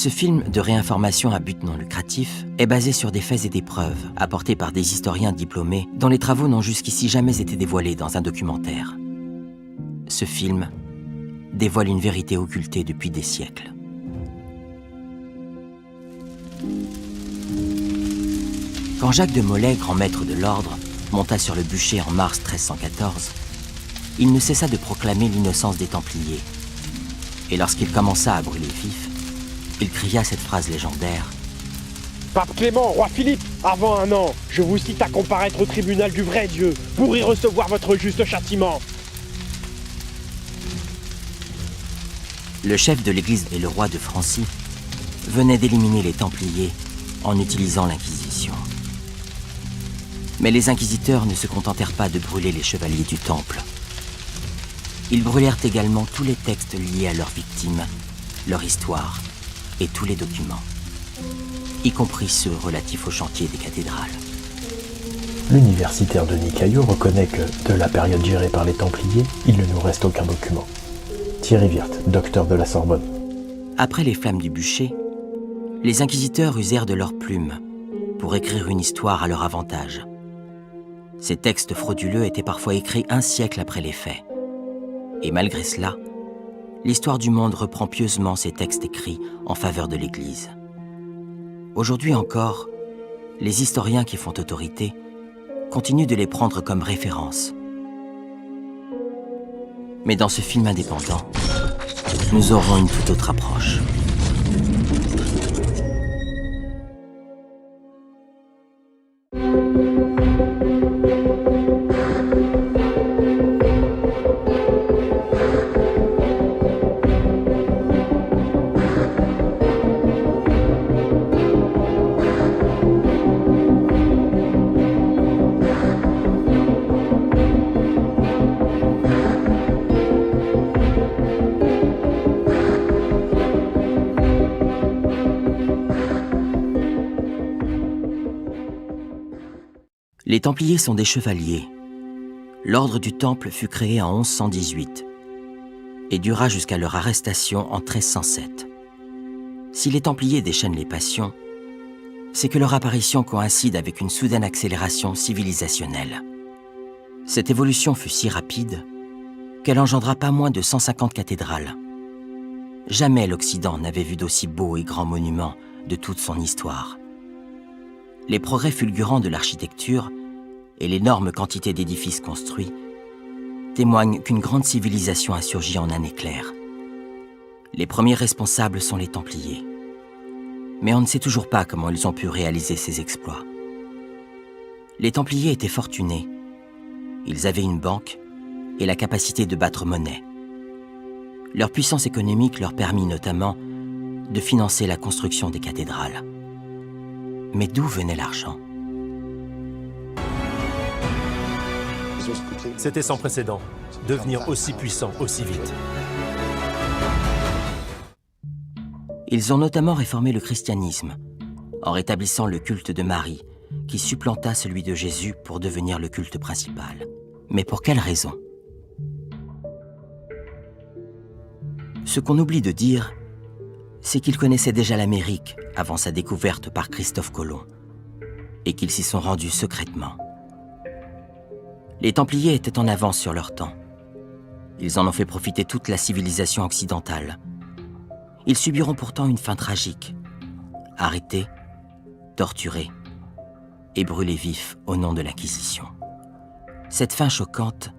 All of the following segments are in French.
Ce film de réinformation à but non lucratif est basé sur des faits et des preuves apportés par des historiens diplômés dont les travaux n'ont jusqu'ici jamais été dévoilés dans un documentaire. Ce film dévoile une vérité occultée depuis des siècles. Quand Jacques de Molay, grand maître de l'ordre, monta sur le bûcher en mars 1314, il ne cessa de proclamer l'innocence des Templiers. Et lorsqu'il commença à brûler vif, il cria cette phrase légendaire. « Pape Clément, roi Philippe, avant un an, je vous cite à comparaître au tribunal du vrai Dieu pour y recevoir votre juste châtiment. » Le chef de l'Église et le roi de Francie venaient d'éliminer les Templiers en utilisant l'Inquisition. Mais les inquisiteurs ne se contentèrent pas de brûler les chevaliers du Temple. Ils brûlèrent également tous les textes liés à leurs victimes, leur histoire et tous les documents, y compris ceux relatifs au chantier des cathédrales. L'universitaire Denis Caillot reconnaît que, de la période gérée par les Templiers, il ne nous reste aucun document. Thierry Wirth, docteur de la Sorbonne. Après les flammes du bûcher, les inquisiteurs usèrent de leurs plumes pour écrire une histoire à leur avantage. Ces textes frauduleux étaient parfois écrits un siècle après les faits. Et malgré cela, l'histoire du monde reprend pieusement ces textes écrits en faveur de l'Église. Aujourd'hui encore, les historiens qui font autorité continuent de les prendre comme référence. Mais dans ce film indépendant, nous aurons une toute autre approche. Les Templiers sont des chevaliers. L'ordre du Temple fut créé en 1118 et dura jusqu'à leur arrestation en 1307. Si les Templiers déchaînent les passions, c'est que leur apparition coïncide avec une soudaine accélération civilisationnelle. Cette évolution fut si rapide qu'elle engendra pas moins de 150 cathédrales. Jamais l'Occident n'avait vu d'aussi beaux et grands monuments de toute son histoire. Les progrès fulgurants de l'architecture et l'énorme quantité d'édifices construits témoignent qu'une grande civilisation a surgi en un éclair. Les premiers responsables sont les Templiers. Mais on ne sait toujours pas comment ils ont pu réaliser ces exploits. Les Templiers étaient fortunés. Ils avaient une banque et la capacité de battre monnaie. Leur puissance économique leur permit notamment de financer la construction des cathédrales. Mais d'où venait l'argent ? C'était sans précédent, devenir aussi puissant aussi vite. Ils ont notamment réformé le christianisme, en rétablissant le culte de Marie, qui supplanta celui de Jésus pour devenir le culte principal. Mais pour quelle raison ? Ce qu'on oublie de dire, c'est qu'ils connaissaient déjà l'Amérique avant sa découverte par Christophe Colomb, et qu'ils s'y sont rendus secrètement. Les Templiers étaient en avance sur leur temps. Ils en ont fait profiter toute la civilisation occidentale. Ils subiront pourtant une fin tragique. Arrêtés, torturés et brûlés vifs au nom de l'Inquisition. Cette fin choquante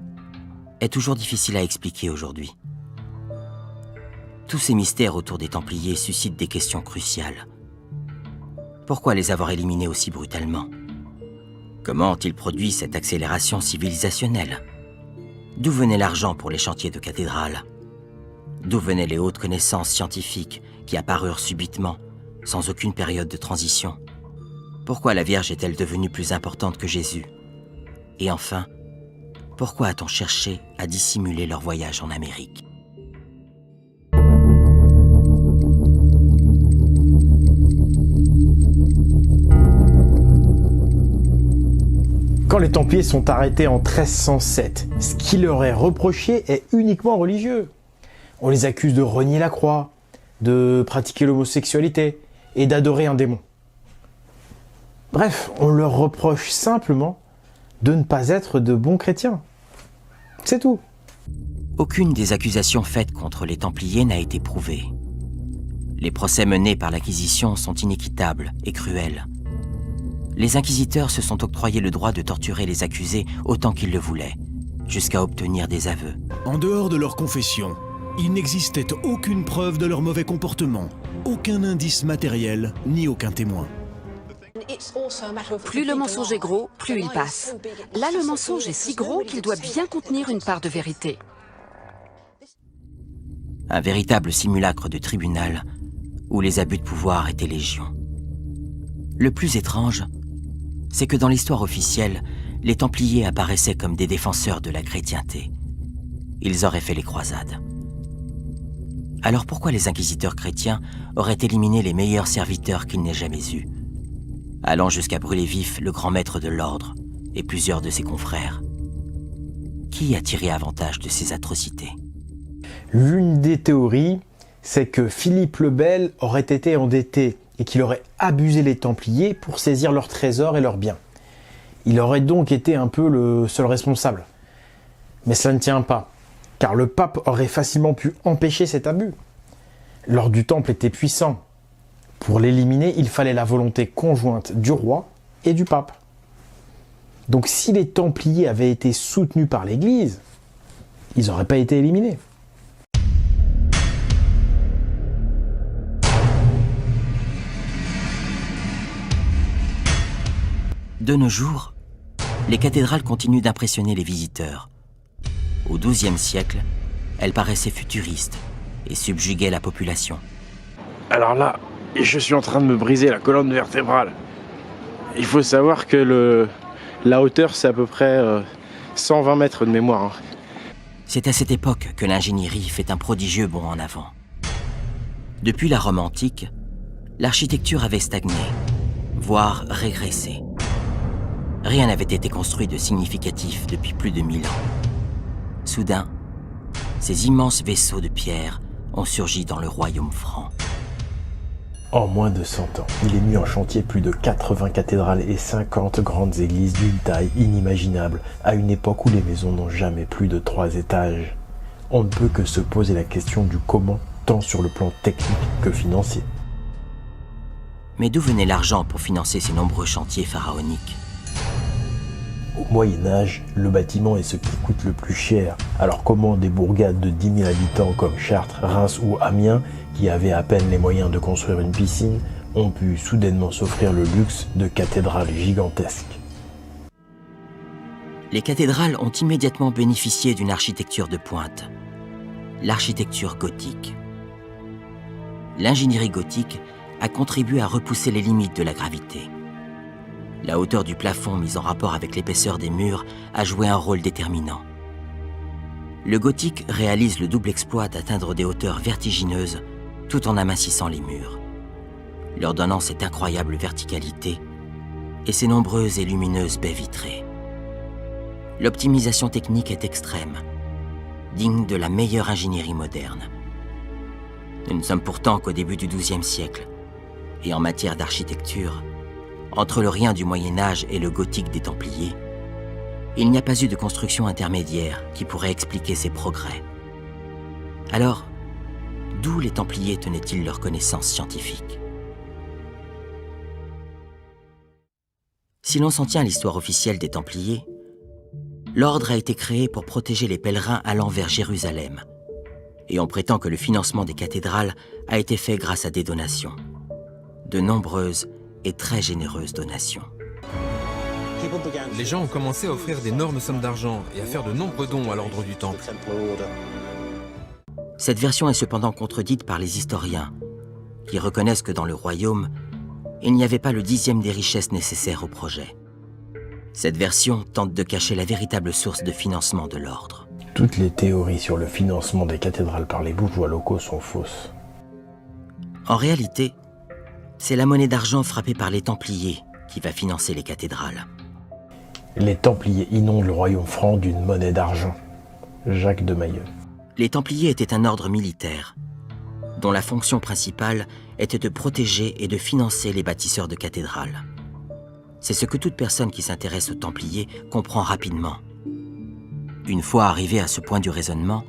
est toujours difficile à expliquer aujourd'hui. Tous ces mystères autour des Templiers suscitent des questions cruciales. Pourquoi les avoir éliminés aussi brutalement ? Comment ont-ils produit cette accélération civilisationnelle ? D'où venait l'argent pour les chantiers de cathédrales ? D'où venaient les hautes connaissances scientifiques qui apparurent subitement, sans aucune période de transition ? Pourquoi la Vierge est-elle devenue plus importante que Jésus ? Et enfin, pourquoi a-t-on cherché à dissimuler leur voyage en Amérique ? Quand les Templiers sont arrêtés en 1307, ce qui leur est reproché est uniquement religieux. On les accuse de renier la croix, de pratiquer l'homosexualité et d'adorer un démon. Bref, on leur reproche simplement de ne pas être de bons chrétiens. C'est tout. Aucune des accusations faites contre les Templiers n'a été prouvée. Les procès menés par l'Inquisition sont inéquitables et cruels. Les inquisiteurs se sont octroyés le droit de torturer les accusés autant qu'ils le voulaient, jusqu'à obtenir des aveux. En dehors de leur confession, il n'existait aucune preuve de leur mauvais comportement, aucun indice matériel, ni aucun témoin. Plus le mensonge est gros, plus il passe. Là, le mensonge est si gros qu'il doit bien contenir une part de vérité. Un véritable simulacre de tribunal où les abus de pouvoir étaient légion. Le plus étrange, c'est que dans l'histoire officielle, les Templiers apparaissaient comme des défenseurs de la chrétienté. Ils auraient fait les croisades. Alors pourquoi les inquisiteurs chrétiens auraient éliminé les meilleurs serviteurs qu'ils n'aient jamais eus, allant jusqu'à brûler vif le grand maître de l'ordre et plusieurs de ses confrères? Qui a tiré avantage de ces atrocités? L'une des théories, c'est que Philippe le Bel aurait été endetté et qu'il aurait abusé les Templiers pour saisir leurs trésors et leurs biens. Il aurait donc été un peu le seul responsable. Mais cela ne tient pas, car le pape aurait facilement pu empêcher cet abus. L'ordre du Temple était puissant. Pour l'éliminer, il fallait la volonté conjointe du roi et du pape. Donc si les Templiers avaient été soutenus par l'Église, ils n'auraient pas été éliminés. De nos jours, les cathédrales continuent d'impressionner les visiteurs. Au XIIe siècle, elles paraissaient futuristes et subjuguaient la population. Alors là, je suis en train de me briser la colonne vertébrale. Il faut savoir que la hauteur, c'est à peu près 120 mètres de mémoire. Hein. C'est à cette époque que l'ingénierie fait un prodigieux bond en avant. Depuis la Rome antique, l'architecture avait stagné, voire régressé. Rien n'avait été construit de significatif depuis plus de 1000 ans. Soudain, ces immenses vaisseaux de pierre ont surgi dans le royaume franc. En moins de 100 ans, il est mis en chantier plus de 80 cathédrales et 50 grandes églises d'une taille inimaginable, à une époque où les maisons n'ont jamais plus de 3 étages. On ne peut que se poser la question du comment, tant sur le plan technique que financier. Mais d'où venait l'argent pour financer ces nombreux chantiers pharaoniques ? Au Moyen-Âge, le bâtiment est ce qui coûte le plus cher. Alors comment des bourgades de 10 000 habitants comme Chartres, Reims ou Amiens, qui avaient à peine les moyens de construire une piscine, ont pu soudainement s'offrir le luxe de cathédrales gigantesques? Les cathédrales ont immédiatement bénéficié d'une architecture de pointe, l'architecture gothique. L'ingénierie gothique a contribué à repousser les limites de la gravité. La hauteur du plafond mise en rapport avec l'épaisseur des murs a joué un rôle déterminant. Le gothique réalise le double exploit d'atteindre des hauteurs vertigineuses tout en amincissant les murs, leur donnant cette incroyable verticalité et ces nombreuses et lumineuses baies vitrées. L'optimisation technique est extrême, digne de la meilleure ingénierie moderne. Nous ne sommes pourtant qu'au début du XIIe siècle, et en matière d'architecture, entre le rien du Moyen-Âge et le gothique des Templiers, il n'y a pas eu de construction intermédiaire qui pourrait expliquer ces progrès. Alors, d'où les Templiers tenaient-ils leur connaissance scientifique? Si l'on s'en tient à l'histoire officielle des Templiers, l'ordre a été créé pour protéger les pèlerins allant vers Jérusalem, et on prétend que le financement des cathédrales a été fait grâce à des donations. De nombreuses et très généreuses donations. Les gens ont commencé à offrir d'énormes sommes d'argent et à faire de nombreux dons à l'ordre du Temple. Cette version est cependant contredite par les historiens, qui reconnaissent que dans le royaume, il n'y avait pas le 10e des richesses nécessaires au projet. Cette version tente de cacher la véritable source de financement de l'ordre. Toutes les théories sur le financement des cathédrales par les bourgeois locaux sont fausses. En réalité, c'est la monnaie d'argent frappée par les Templiers qui va financer les cathédrales. Les Templiers inondent le royaume franc d'une monnaie d'argent. Jacques de Mailleux. Les Templiers étaient un ordre militaire, dont la fonction principale était de protéger et de financer les bâtisseurs de cathédrales. C'est ce que toute personne qui s'intéresse aux Templiers comprend rapidement. Une fois arrivé à ce point du raisonnement,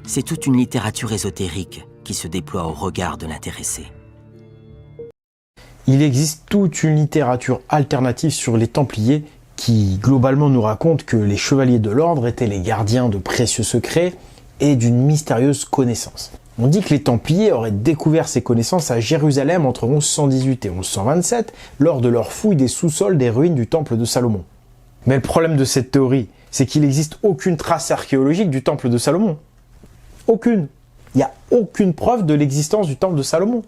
c'est toute une littérature ésotérique qui se déploie au regard de l'intéressé. Il existe toute une littérature alternative sur les Templiers qui globalement nous raconte que les chevaliers de l'ordre étaient les gardiens de précieux secrets et d'une mystérieuse connaissance. On dit que les Templiers auraient découvert ces connaissances à Jérusalem entre 1118 et 1127 lors de leur fouille des sous-sols des ruines du temple de Salomon. Mais le problème de cette théorie, c'est qu'il n'existe aucune trace archéologique du temple de Salomon. Aucune. Il n'y a aucune preuve de l'existence du temple de Salomon.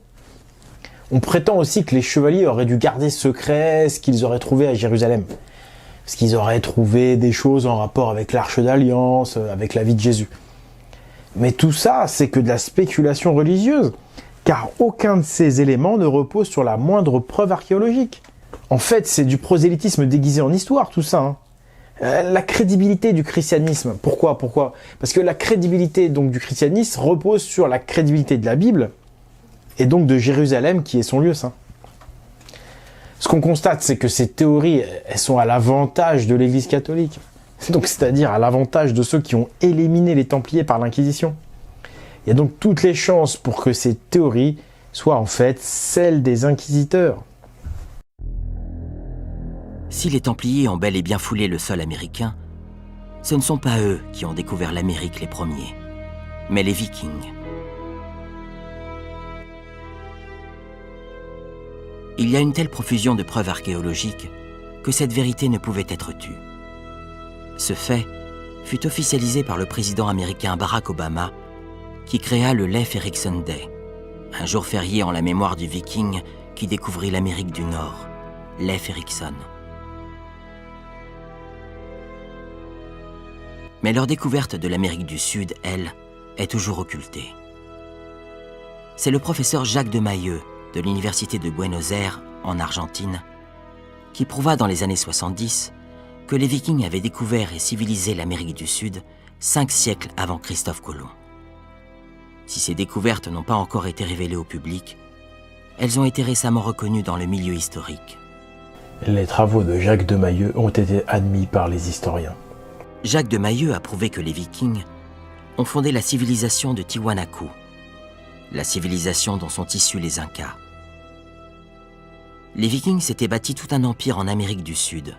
On prétend aussi que les chevaliers auraient dû garder secret ce qu'ils auraient trouvé à Jérusalem. Parce qu'ils auraient trouvé des choses en rapport avec l'Arche d'Alliance, avec la vie de Jésus. Mais tout ça, c'est que de la spéculation religieuse, car aucun de ces éléments ne repose sur la moindre preuve archéologique. En fait, c'est du prosélytisme déguisé en histoire, tout ça. La crédibilité du christianisme. Pourquoi ? Parce que la crédibilité donc du christianisme repose sur la crédibilité de la Bible, et donc de Jérusalem qui est son lieu saint. Ce qu'on constate, c'est que ces théories, elles sont à l'avantage de l'Église catholique. Donc, c'est-à-dire à l'avantage de ceux qui ont éliminé les Templiers par l'Inquisition. Il y a donc toutes les chances pour que ces théories soient en fait celles des inquisiteurs. Si les Templiers ont bel et bien foulé le sol américain, ce ne sont pas eux qui ont découvert l'Amérique les premiers, mais les Vikings. Il y a une telle profusion de preuves archéologiques que cette vérité ne pouvait être tue. Ce fait fut officialisé par le président américain Barack Obama, qui créa le Leif Erikson Day, un jour férié en la mémoire du Viking qui découvrit l'Amérique du Nord, Leif Erikson. Mais leur découverte de l'Amérique du Sud, elle, est toujours occultée. C'est le professeur Jacques de Mayeux, de l'Université de Buenos Aires, en Argentine, qui prouva dans les années 70 que les Vikings avaient découvert et civilisé l'Amérique du Sud 5 siècles avant Christophe Colomb. Si ces découvertes n'ont pas encore été révélées au public, elles ont été récemment reconnues dans le milieu historique. Les travaux de Jacques de Mayeux ont été admis par les historiens. Jacques de Mayeux a prouvé que les Vikings ont fondé la civilisation de Tiwanaku, la civilisation dont sont issus les Incas. Les Vikings s'étaient bâtis tout un empire en Amérique du Sud,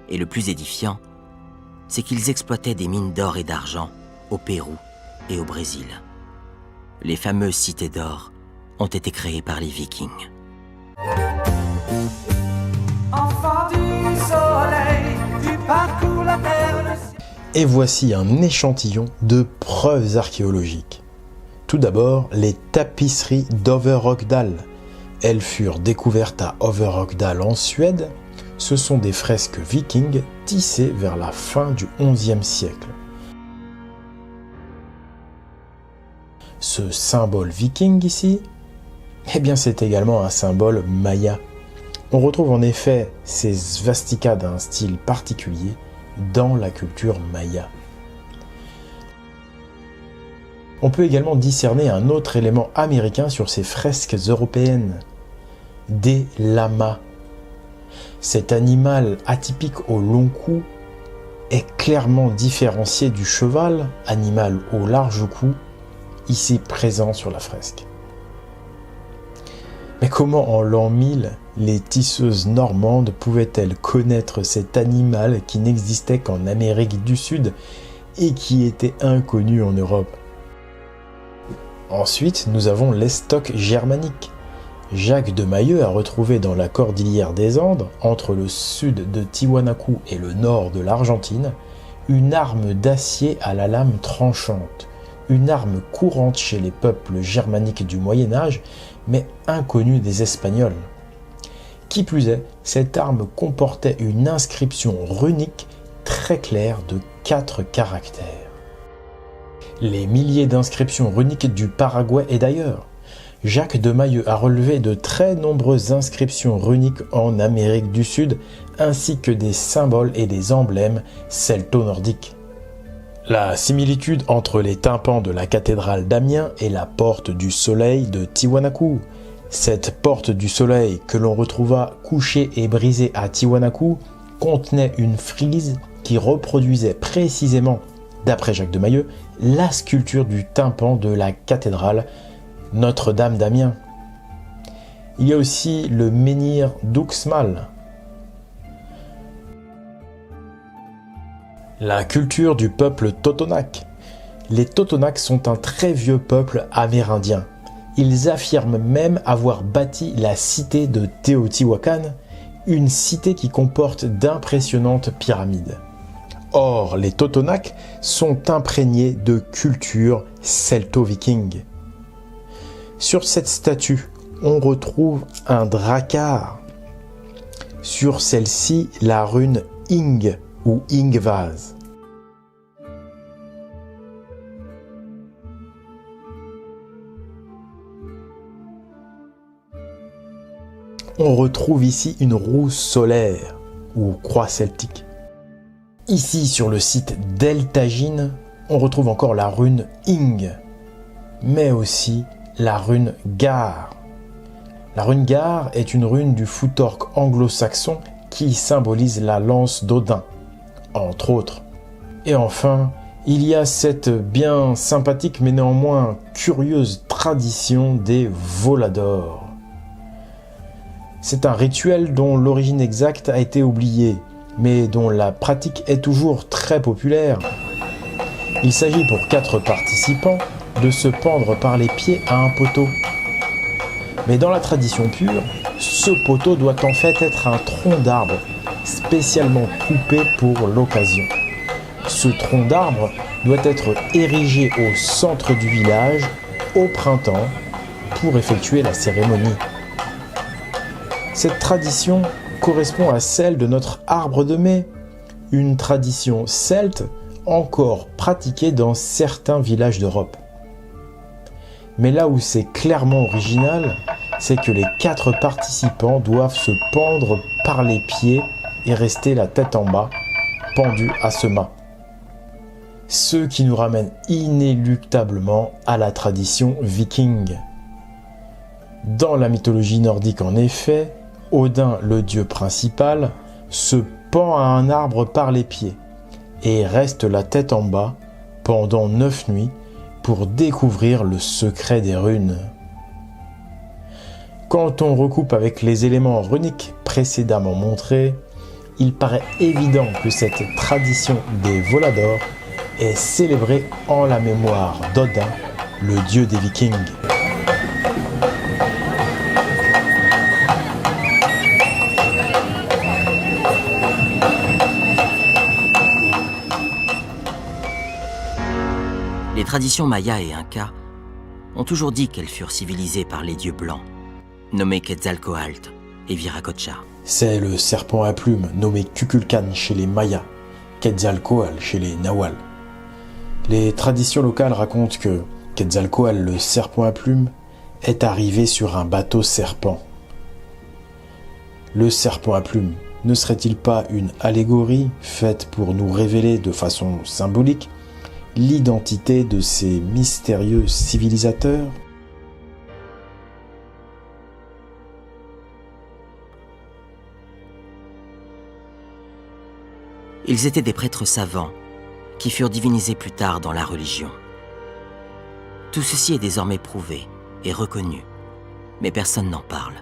et le plus édifiant, c'est qu'ils exploitaient des mines d'or et d'argent au Pérou et au Brésil. Les fameuses cités d'or ont été créées par les Vikings. Enfant du soleil, tu parcours la terre. Et voici un échantillon de preuves archéologiques. Tout d'abord, les tapisseries d'Överrockdal. Elles furent découvertes à Överrockdal en Suède. Ce sont des fresques vikings tissées vers la fin du XIe siècle. Ce symbole viking ici, eh bien c'est également un symbole maya. On retrouve en effet ces svastikas d'un style particulier dans la culture maya. On peut également discerner un autre élément américain sur ces fresques européennes, des lamas. Cet animal atypique au long cou est clairement différencié du cheval, animal au large cou, ici présent sur la fresque. Mais comment en l'an 1000, les tisseuses normandes pouvaient-elles connaître cet animal qui n'existait qu'en Amérique du Sud et qui était inconnu en Europe ? Ensuite, nous avons l'estoc germanique. Jacques de Mayeux a retrouvé dans la cordillère des Andes, entre le sud de Tiwanaku et le nord de l'Argentine, une arme d'acier à la lame tranchante, une arme courante chez les peuples germaniques du Moyen-Âge, mais inconnue des Espagnols. Qui plus est, cette arme comportait une inscription runique très claire de 4 caractères. Les milliers d'inscriptions runiques du Paraguay et d'ailleurs. Jacques de Mayeux a relevé de très nombreuses inscriptions runiques en Amérique du Sud, ainsi que des symboles et des emblèmes celto-nordiques. La similitude entre les tympans de la cathédrale d'Amiens et la porte du soleil de Tiwanaku. Cette porte du soleil que l'on retrouva couchée et brisée à Tiwanaku contenait une frise qui reproduisait précisément, d'après Jacques de Mayeux, la sculpture du tympan de la cathédrale Notre-Dame d'Amiens. Il y a aussi le menhir d'Uxmal. La culture du peuple Totonac. Les Totonacs sont un très vieux peuple amérindien. Ils affirment même avoir bâti la cité de Teotihuacan, une cité qui comporte d'impressionnantes pyramides. Or, les Totonacs sont imprégnés de culture celto-viking. Sur cette statue, on retrouve un drakkar. Sur celle-ci, la rune Ing ou Ingvaz. On retrouve ici une roue solaire ou croix celtique. Ici, sur le site d'El-Tajin, on retrouve encore la rune Ing, mais aussi la rune Gar. La rune Gar est une rune du Footork anglo-saxon qui symbolise la lance d'Odin, entre autres. Et enfin, il y a cette bien sympathique mais néanmoins curieuse tradition des voladors. C'est un rituel dont l'origine exacte a été oubliée, mais dont la pratique est toujours très populaire. Il s'agit pour 4 participants de se pendre par les pieds à un poteau. Mais dans la tradition pure, ce poteau doit en fait être un tronc d'arbre, spécialement coupé pour l'occasion. Ce tronc d'arbre doit être érigé au centre du village au printemps pour effectuer la cérémonie. Cette tradition correspond à celle de notre arbre de mai, une tradition celte encore pratiquée dans certains villages d'Europe. Mais là où c'est clairement original, c'est que les 4 participants doivent se pendre par les pieds et rester la tête en bas, pendus à ce mât. Ce qui nous ramène inéluctablement à la tradition viking. Dans la mythologie nordique en effet, Odin, le dieu principal, se pend à un arbre par les pieds et reste la tête en bas pendant 9 nuits pour découvrir le secret des runes. Quand on recoupe avec les éléments runiques précédemment montrés, il paraît évident que cette tradition des voladors est célébrée en la mémoire d'Odin, le dieu des Vikings. Les traditions mayas et incas ont toujours dit qu'elles furent civilisées par les dieux blancs, nommés Quetzalcoatl et Viracocha. C'est le serpent à plumes nommé Kukulkan chez les Mayas, Quetzalcoatl chez les Nahual. Les traditions locales racontent que Quetzalcoatl, le serpent à plumes, est arrivé sur un bateau serpent. Le serpent à plumes ne serait-il pas une allégorie faite pour nous révéler de façon symbolique l'identité de ces mystérieux civilisateurs? Ils étaient des prêtres savants qui furent divinisés plus tard dans la religion. Tout ceci est désormais prouvé et reconnu, mais personne n'en parle.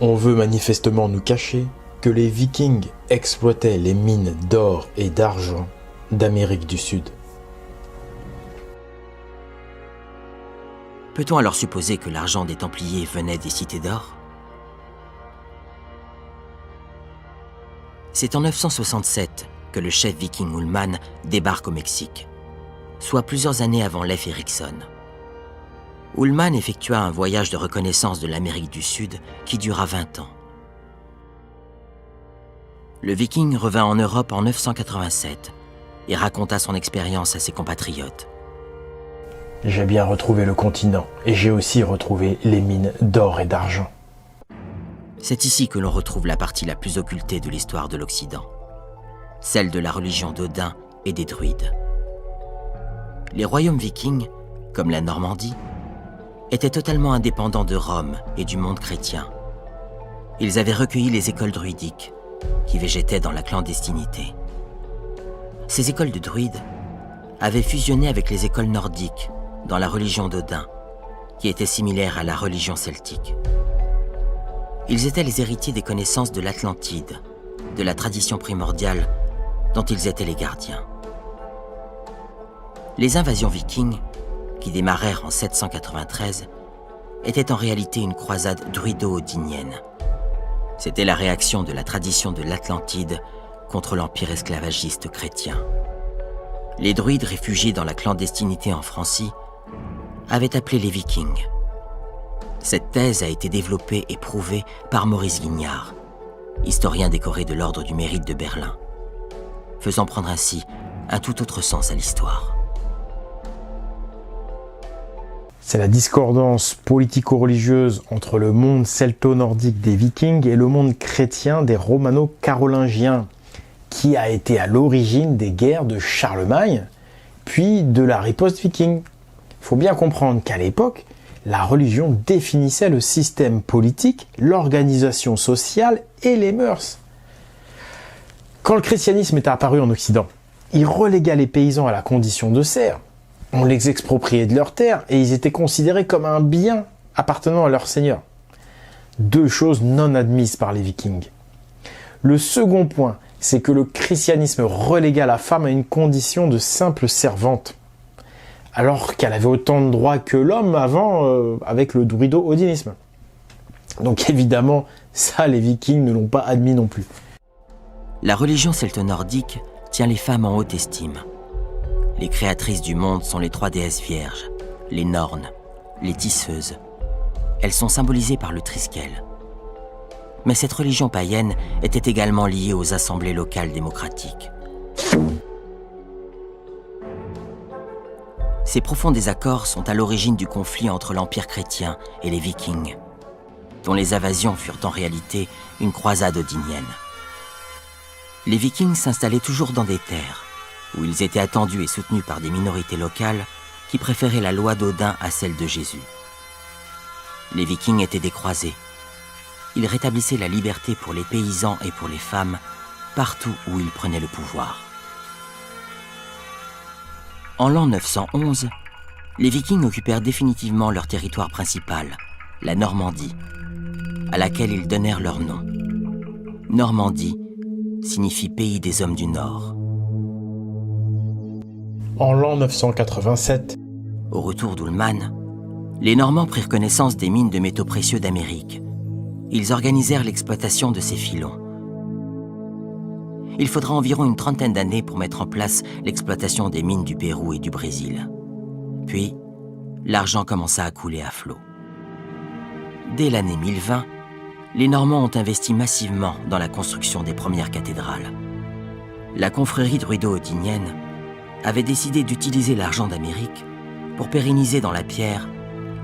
On veut manifestement nous cacher que les Vikings exploitaient les mines d'or et d'argent d'Amérique du Sud. Peut-on alors supposer que l'argent des Templiers venait des cités d'or? C'est en 967 que le chef viking Ullman débarque au Mexique, soit plusieurs années avant Leif Erikson. Ullman effectua un voyage de reconnaissance de l'Amérique du Sud qui dura 20 ans. Le Viking revint en Europe en 987 et raconta son expérience à ses compatriotes. J'ai bien retrouvé le continent et j'ai aussi retrouvé les mines d'or et d'argent. C'est ici que l'on retrouve la partie la plus occultée de l'histoire de l'Occident, celle de la religion d'Odin et des druides. Les royaumes vikings, comme la Normandie, étaient totalement indépendants de Rome et du monde chrétien. Ils avaient recueilli les écoles druidiques, qui végétaient dans la clandestinité. Ces écoles de druides avaient fusionné avec les écoles nordiques dans la religion d'Odin, qui était similaire à la religion celtique. Ils étaient les héritiers des connaissances de l'Atlantide, de la tradition primordiale dont ils étaient les gardiens. Les invasions vikings, qui démarrèrent en 793, étaient en réalité une croisade druido-odinienne. C'était la réaction de la tradition de l'Atlantide contre l'empire esclavagiste chrétien. Les druides réfugiés dans la clandestinité en Francie avaient appelé les Vikings. Cette thèse a été développée et prouvée par Maurice Guignard, historien décoré de l'Ordre du Mérite de Berlin, faisant prendre ainsi un tout autre sens à l'histoire. C'est la discordance politico-religieuse entre le monde celto-nordique des Vikings et le monde chrétien des Romano-Carolingiens, qui a été à l'origine des guerres de Charlemagne, puis de la riposte viking. Il faut bien comprendre qu'à l'époque, la religion définissait le système politique, l'organisation sociale et les mœurs. Quand le christianisme est apparu en Occident, il relégua les paysans à la condition de serfs. On les expropriait de leurs terres et ils étaient considérés comme un bien appartenant à leur seigneur. Deux choses non admises par les Vikings. Le second point, c'est que le christianisme relégua la femme à une condition de simple servante, alors qu'elle avait autant de droits que l'homme avant avec le druido-odinisme. Donc évidemment, ça les Vikings ne l'ont pas admis non plus. La religion celto-nordique tient les femmes en haute estime. Les créatrices du monde sont les 3 déesses vierges, les Nornes, les tisseuses. Elles sont symbolisées par le triskel. Mais cette religion païenne était également liée aux assemblées locales démocratiques. Ces profonds désaccords sont à l'origine du conflit entre l'Empire chrétien et les Vikings, dont les invasions furent en réalité une croisade odinienne. Les Vikings s'installaient toujours dans des terres où ils étaient attendus et soutenus par des minorités locales qui préféraient la loi d'Odin à celle de Jésus. Les Vikings étaient des croisés. Ils rétablissaient la liberté pour les paysans et pour les femmes partout où ils prenaient le pouvoir. En l'an 911, les Vikings occupèrent définitivement leur territoire principal, la Normandie, à laquelle ils donnèrent leur nom. Normandie signifie pays des hommes du Nord. En l'an 987, au retour d'Ullman, les Normands prirent connaissance des mines de métaux précieux d'Amérique. Ils organisèrent l'exploitation de ces filons. Il faudra environ une 30aine d'années pour mettre en place l'exploitation des mines du Pérou et du Brésil. Puis, l'argent commença à couler à flot. Dès l'année 1020, les Normands ont investi massivement dans la construction des premières cathédrales. La confrérie druido-odinienne avait décidé d'utiliser l'argent d'Amérique pour pérenniser dans la pierre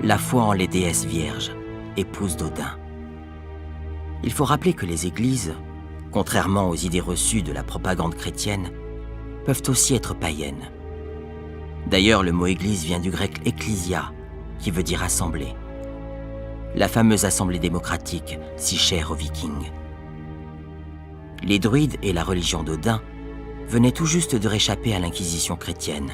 la foi en les déesses vierges, épouses d'Odin. Il faut rappeler que les églises, contrairement aux idées reçues de la propagande chrétienne, peuvent aussi être païennes. D'ailleurs, le mot église vient du grec ecclésia, qui veut dire assemblée. La fameuse assemblée démocratique, si chère aux Vikings. Les druides et la religion d'Odin venaient tout juste de réchapper à l'inquisition chrétienne.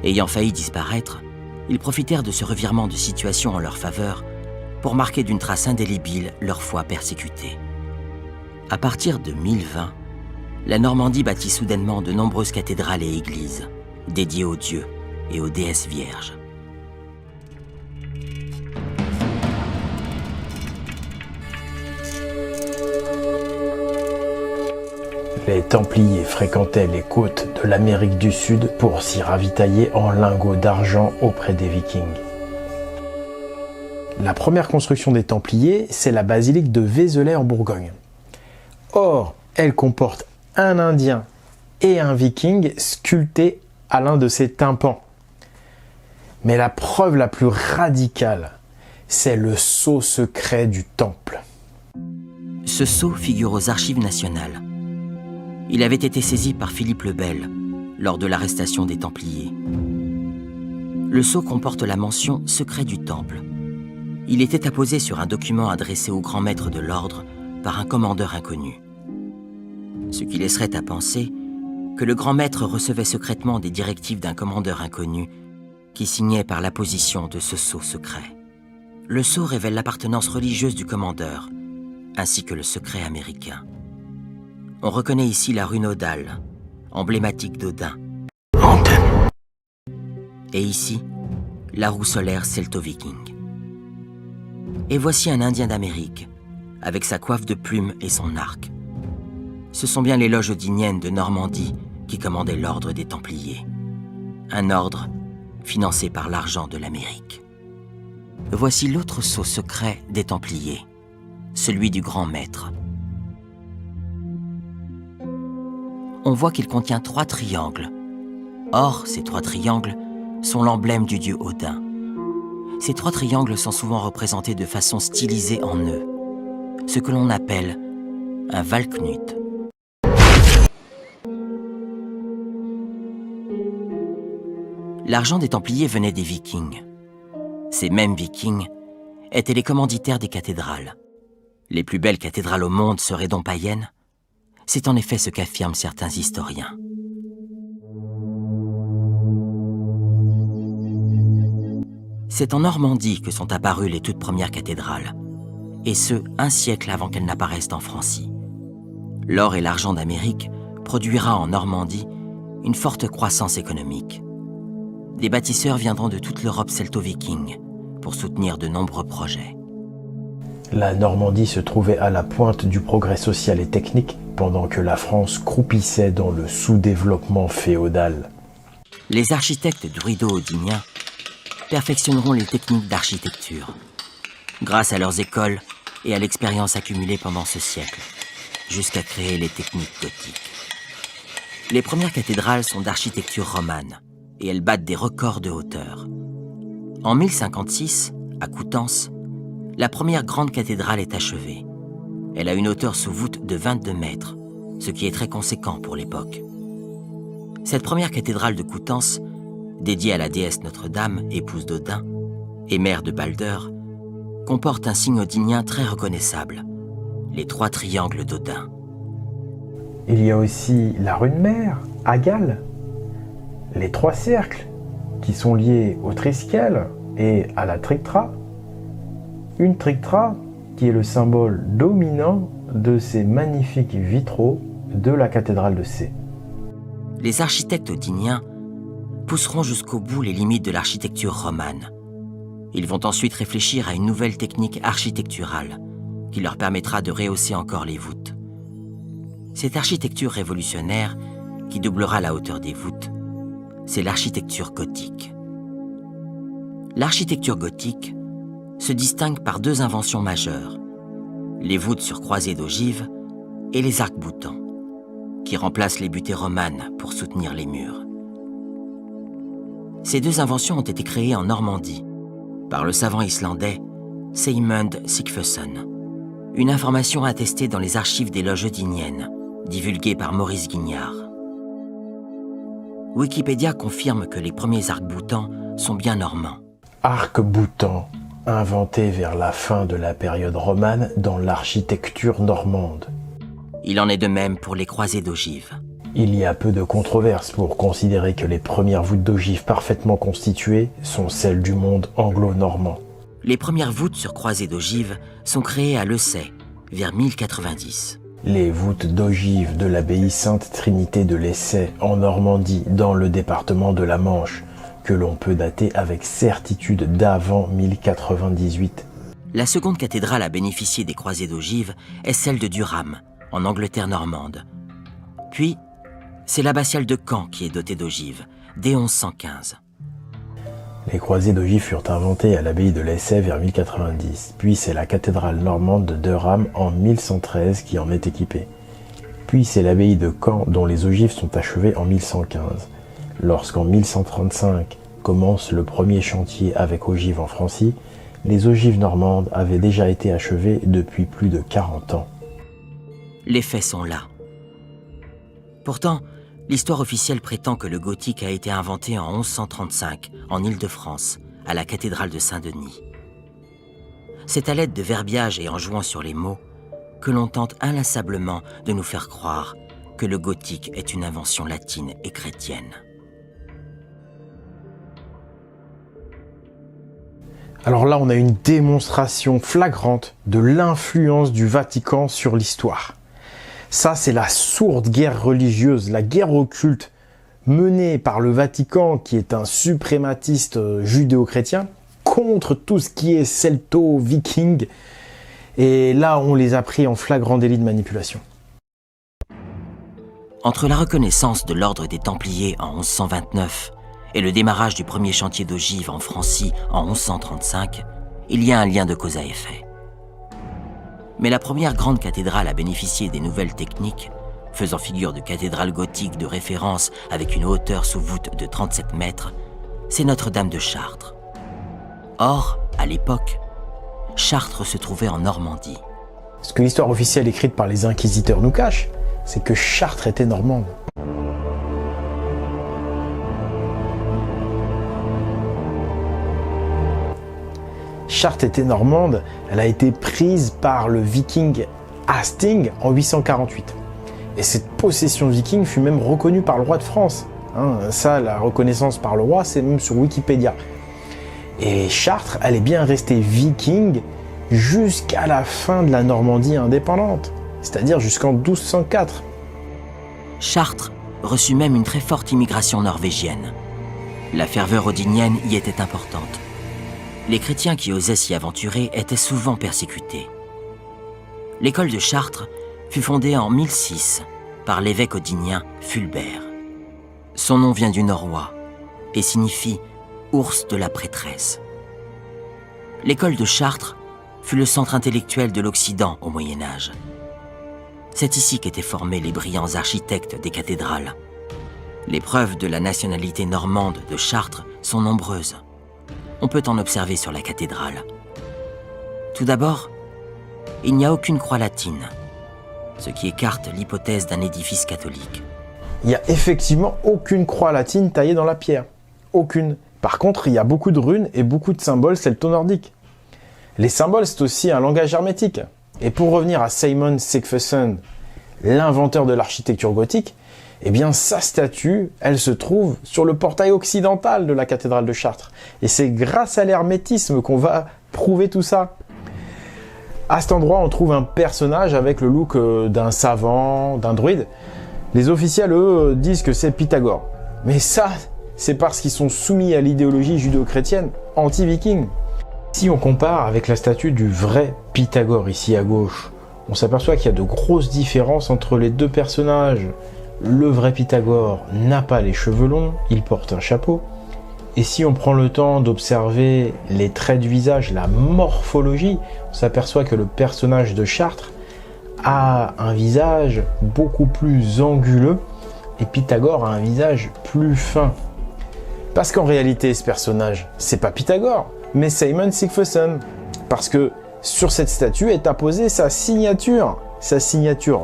Ayant failli disparaître, ils profitèrent de ce revirement de situation en leur faveur pour marquer d'une trace indélébile leur foi persécutée. À partir de 1020, la Normandie bâtit soudainement de nombreuses cathédrales et églises, dédiées aux dieux et aux déesses vierges. Les Templiers fréquentaient les côtes de l'Amérique du Sud pour s'y ravitailler en lingots d'argent auprès des Vikings. La première construction des Templiers, c'est la basilique de Vézelay en Bourgogne. Or, elle comporte un Indien et un Viking sculptés à l'un de ses tympans. Mais la preuve la plus radicale, c'est le sceau secret du temple. Ce sceau figure aux archives nationales. Il avait été saisi par Philippe le Bel, lors de l'arrestation des Templiers. Le sceau comporte la mention « Secret du Temple ». Il était apposé sur un document adressé au grand maître de l'ordre par un commandeur inconnu. Ce qui laisserait à penser que le grand maître recevait secrètement des directives d'un commandeur inconnu qui signait par l'apposition de ce sceau secret. Le sceau révèle l'appartenance religieuse du commandeur, ainsi que le secret américain. On reconnaît ici la rue nodale, emblématique d'Odin. Et ici, la roue solaire celto-viking. Et voici un Indien d'Amérique, avec sa coiffe de plumes et son arc. Ce sont bien les loges odiniennes de Normandie qui commandaient l'ordre des Templiers. Un ordre financé par l'argent de l'Amérique. Voici l'autre sceau secret des Templiers, celui du grand maître. On voit qu'il contient 3 triangles. Or, ces 3 triangles sont l'emblème du dieu Odin. Ces 3 triangles sont souvent représentés de façon stylisée en nœuds, ce que l'on appelle un Valknut. L'argent des Templiers venait des Vikings. Ces mêmes Vikings étaient les commanditaires des cathédrales. Les plus belles cathédrales au monde seraient donc païennes? C'est en effet ce qu'affirment certains historiens. C'est en Normandie que sont apparues les toutes premières cathédrales, et ce, 1 siècle avant qu'elles n'apparaissent en Francie. L'or et l'argent d'Amérique produira en Normandie une forte croissance économique. Des bâtisseurs viendront de toute l'Europe celto-viking pour soutenir de nombreux projets. La Normandie se trouvait à la pointe du progrès social et technique, pendant que la France croupissait dans le sous-développement féodal. Les architectes druido-odiniens perfectionneront les techniques d'architecture, grâce à leurs écoles et à l'expérience accumulée pendant ce siècle, jusqu'à créer les techniques gothiques. Les premières cathédrales sont d'architecture romane, et elles battent des records de hauteur. En 1056, à Coutances, la première grande cathédrale est achevée. Elle a une hauteur sous voûte de 22 mètres, ce qui est très conséquent pour l'époque. Cette première cathédrale de Coutances, dédiée à la déesse Notre-Dame, épouse d'Odin, et mère de Balder, comporte un signe odinien très reconnaissable, les 3 triangles d'Odin. Il y a aussi la rune mère, à Galles, les 3 cercles qui sont liés au triskele et à la trictra. Une trictra qui est le symbole dominant de ces magnifiques vitraux de la cathédrale de Sées. Les architectes odiniens pousseront jusqu'au bout les limites de l'architecture romane. Ils vont ensuite réfléchir à une nouvelle technique architecturale qui leur permettra de rehausser encore les voûtes. Cette architecture révolutionnaire, qui doublera la hauteur des voûtes, c'est l'architecture gothique. L'architecture gothique se distingue par 2 inventions majeures, les voûtes sur croisées d'ogives et les arcs-boutants, qui remplacent les butées romanes pour soutenir les murs. Ces 2 inventions ont été créées en Normandie par le savant islandais Seymund Sigfusson. Une information attestée dans les archives des loges odiniennes, divulguées par Maurice Guignard. Wikipédia confirme que les premiers arcs-boutants sont bien normands. Arc-boutant, inventé vers la fin de la période romane dans l'architecture normande. Il en est de même pour les croisées d'ogives. Il y a peu de controverse pour considérer que les premières voûtes d'ogives parfaitement constituées sont celles du monde anglo-normand. Les premières voûtes sur croisées d'ogives sont créées à Lessay, vers 1090. Les voûtes d'ogives de l'abbaye Sainte-Trinité de Lessay en Normandie, dans le département de la Manche, que l'on peut dater avec certitude d'avant 1098. La seconde cathédrale à bénéficier des croisées d'ogives est celle de Durham, en Angleterre normande. Puis, c'est l'abbatiale de Caen qui est dotée d'ogives, dès 1115. Les croisées d'ogives furent inventées à l'abbaye de Lessay vers 1090, puis c'est la cathédrale normande de Durham en 1113 qui en est équipée. Puis c'est l'abbaye de Caen dont les ogives sont achevées en 1115. Lorsqu'en 1135 commence le premier chantier avec ogives en Francie, les ogives normandes avaient déjà été achevées depuis plus de 40 ans. Les faits sont là. Pourtant, L'histoire officielle prétend que le gothique a été inventé en 1135, en Île-de-France, à la cathédrale de Saint-Denis. C'est à l'aide de verbiage et en jouant sur les mots que l'on tente inlassablement de nous faire croire que le gothique est une invention latine et chrétienne. Alors là, on a une démonstration flagrante de l'influence du Vatican sur l'histoire. Ça, c'est la sourde guerre religieuse, la guerre occulte menée par le Vatican, qui est un suprématiste judéo-chrétien, contre tout ce qui est celto-viking. Et là, on les a pris en flagrant délit de manipulation. Entre la reconnaissance de l'ordre des Templiers en 1129 et le démarrage du premier chantier d'ogive en Francie en 1135, il y a un lien de cause à effet. Mais la première grande cathédrale à bénéficier des nouvelles techniques, faisant figure de cathédrale gothique de référence avec une hauteur sous voûte de 37 mètres, c'est Notre-Dame de Chartres. Or, à l'époque, Chartres se trouvait en Normandie. Ce que l'histoire officielle écrite par les inquisiteurs nous cache, c'est que Chartres était normande. Chartres était normande, elle a été prise par le viking Hasting en 848. Et cette possession viking fut même reconnue par le roi de France. Ça, la reconnaissance par le roi, c'est même sur Wikipédia. Et Chartres, elle est bien restée viking jusqu'à la fin de la Normandie indépendante, c'est-à-dire jusqu'en 1204. Chartres reçut même une très forte immigration norvégienne. La ferveur odinienne y était importante. Les chrétiens qui osaient s'y aventurer étaient souvent persécutés. L'école de Chartres fut fondée en 1006 par l'évêque odinien Fulbert. Son nom vient du norrois et signifie « ours de la prêtresse ». L'école de Chartres fut le centre intellectuel de l'Occident au Moyen-Âge. C'est ici qu'étaient formés les brillants architectes des cathédrales. Les preuves de la nationalité normande de Chartres sont nombreuses. On peut en observer sur la cathédrale. Tout d'abord, il n'y a aucune croix latine, ce qui écarte l'hypothèse d'un édifice catholique. Il n'y a effectivement aucune croix latine taillée dans la pierre. Aucune. Par contre, il y a beaucoup de runes et beaucoup de symboles celto-nordiques. Les symboles, c'est aussi un langage hermétique. Et pour revenir à Simon Sigfusson, l'inventeur de l'architecture gothique, eh bien sa statue, elle se trouve sur le portail occidental de la cathédrale de Chartres. Et c'est grâce à l'hermétisme qu'on va prouver tout ça. À cet endroit, on trouve un personnage avec le look d'un savant, d'un druide. Les officiels, eux, disent que c'est Pythagore. Mais ça, c'est parce qu'ils sont soumis à l'idéologie judéo-chrétienne anti-viking. Si on compare avec la statue du vrai Pythagore ici à gauche, on s'aperçoit qu'il y a de grosses différences entre les deux personnages. Le vrai Pythagore n'a pas les cheveux longs, il porte un chapeau. Et si on prend le temps d'observer les traits du visage, la morphologie, on s'aperçoit que le personnage de Chartres a un visage beaucoup plus anguleux et Pythagore a un visage plus fin. Parce qu'en réalité, ce personnage, c'est pas Pythagore, mais Simon Sigfusson. Parce que sur cette statue est apposée sa signature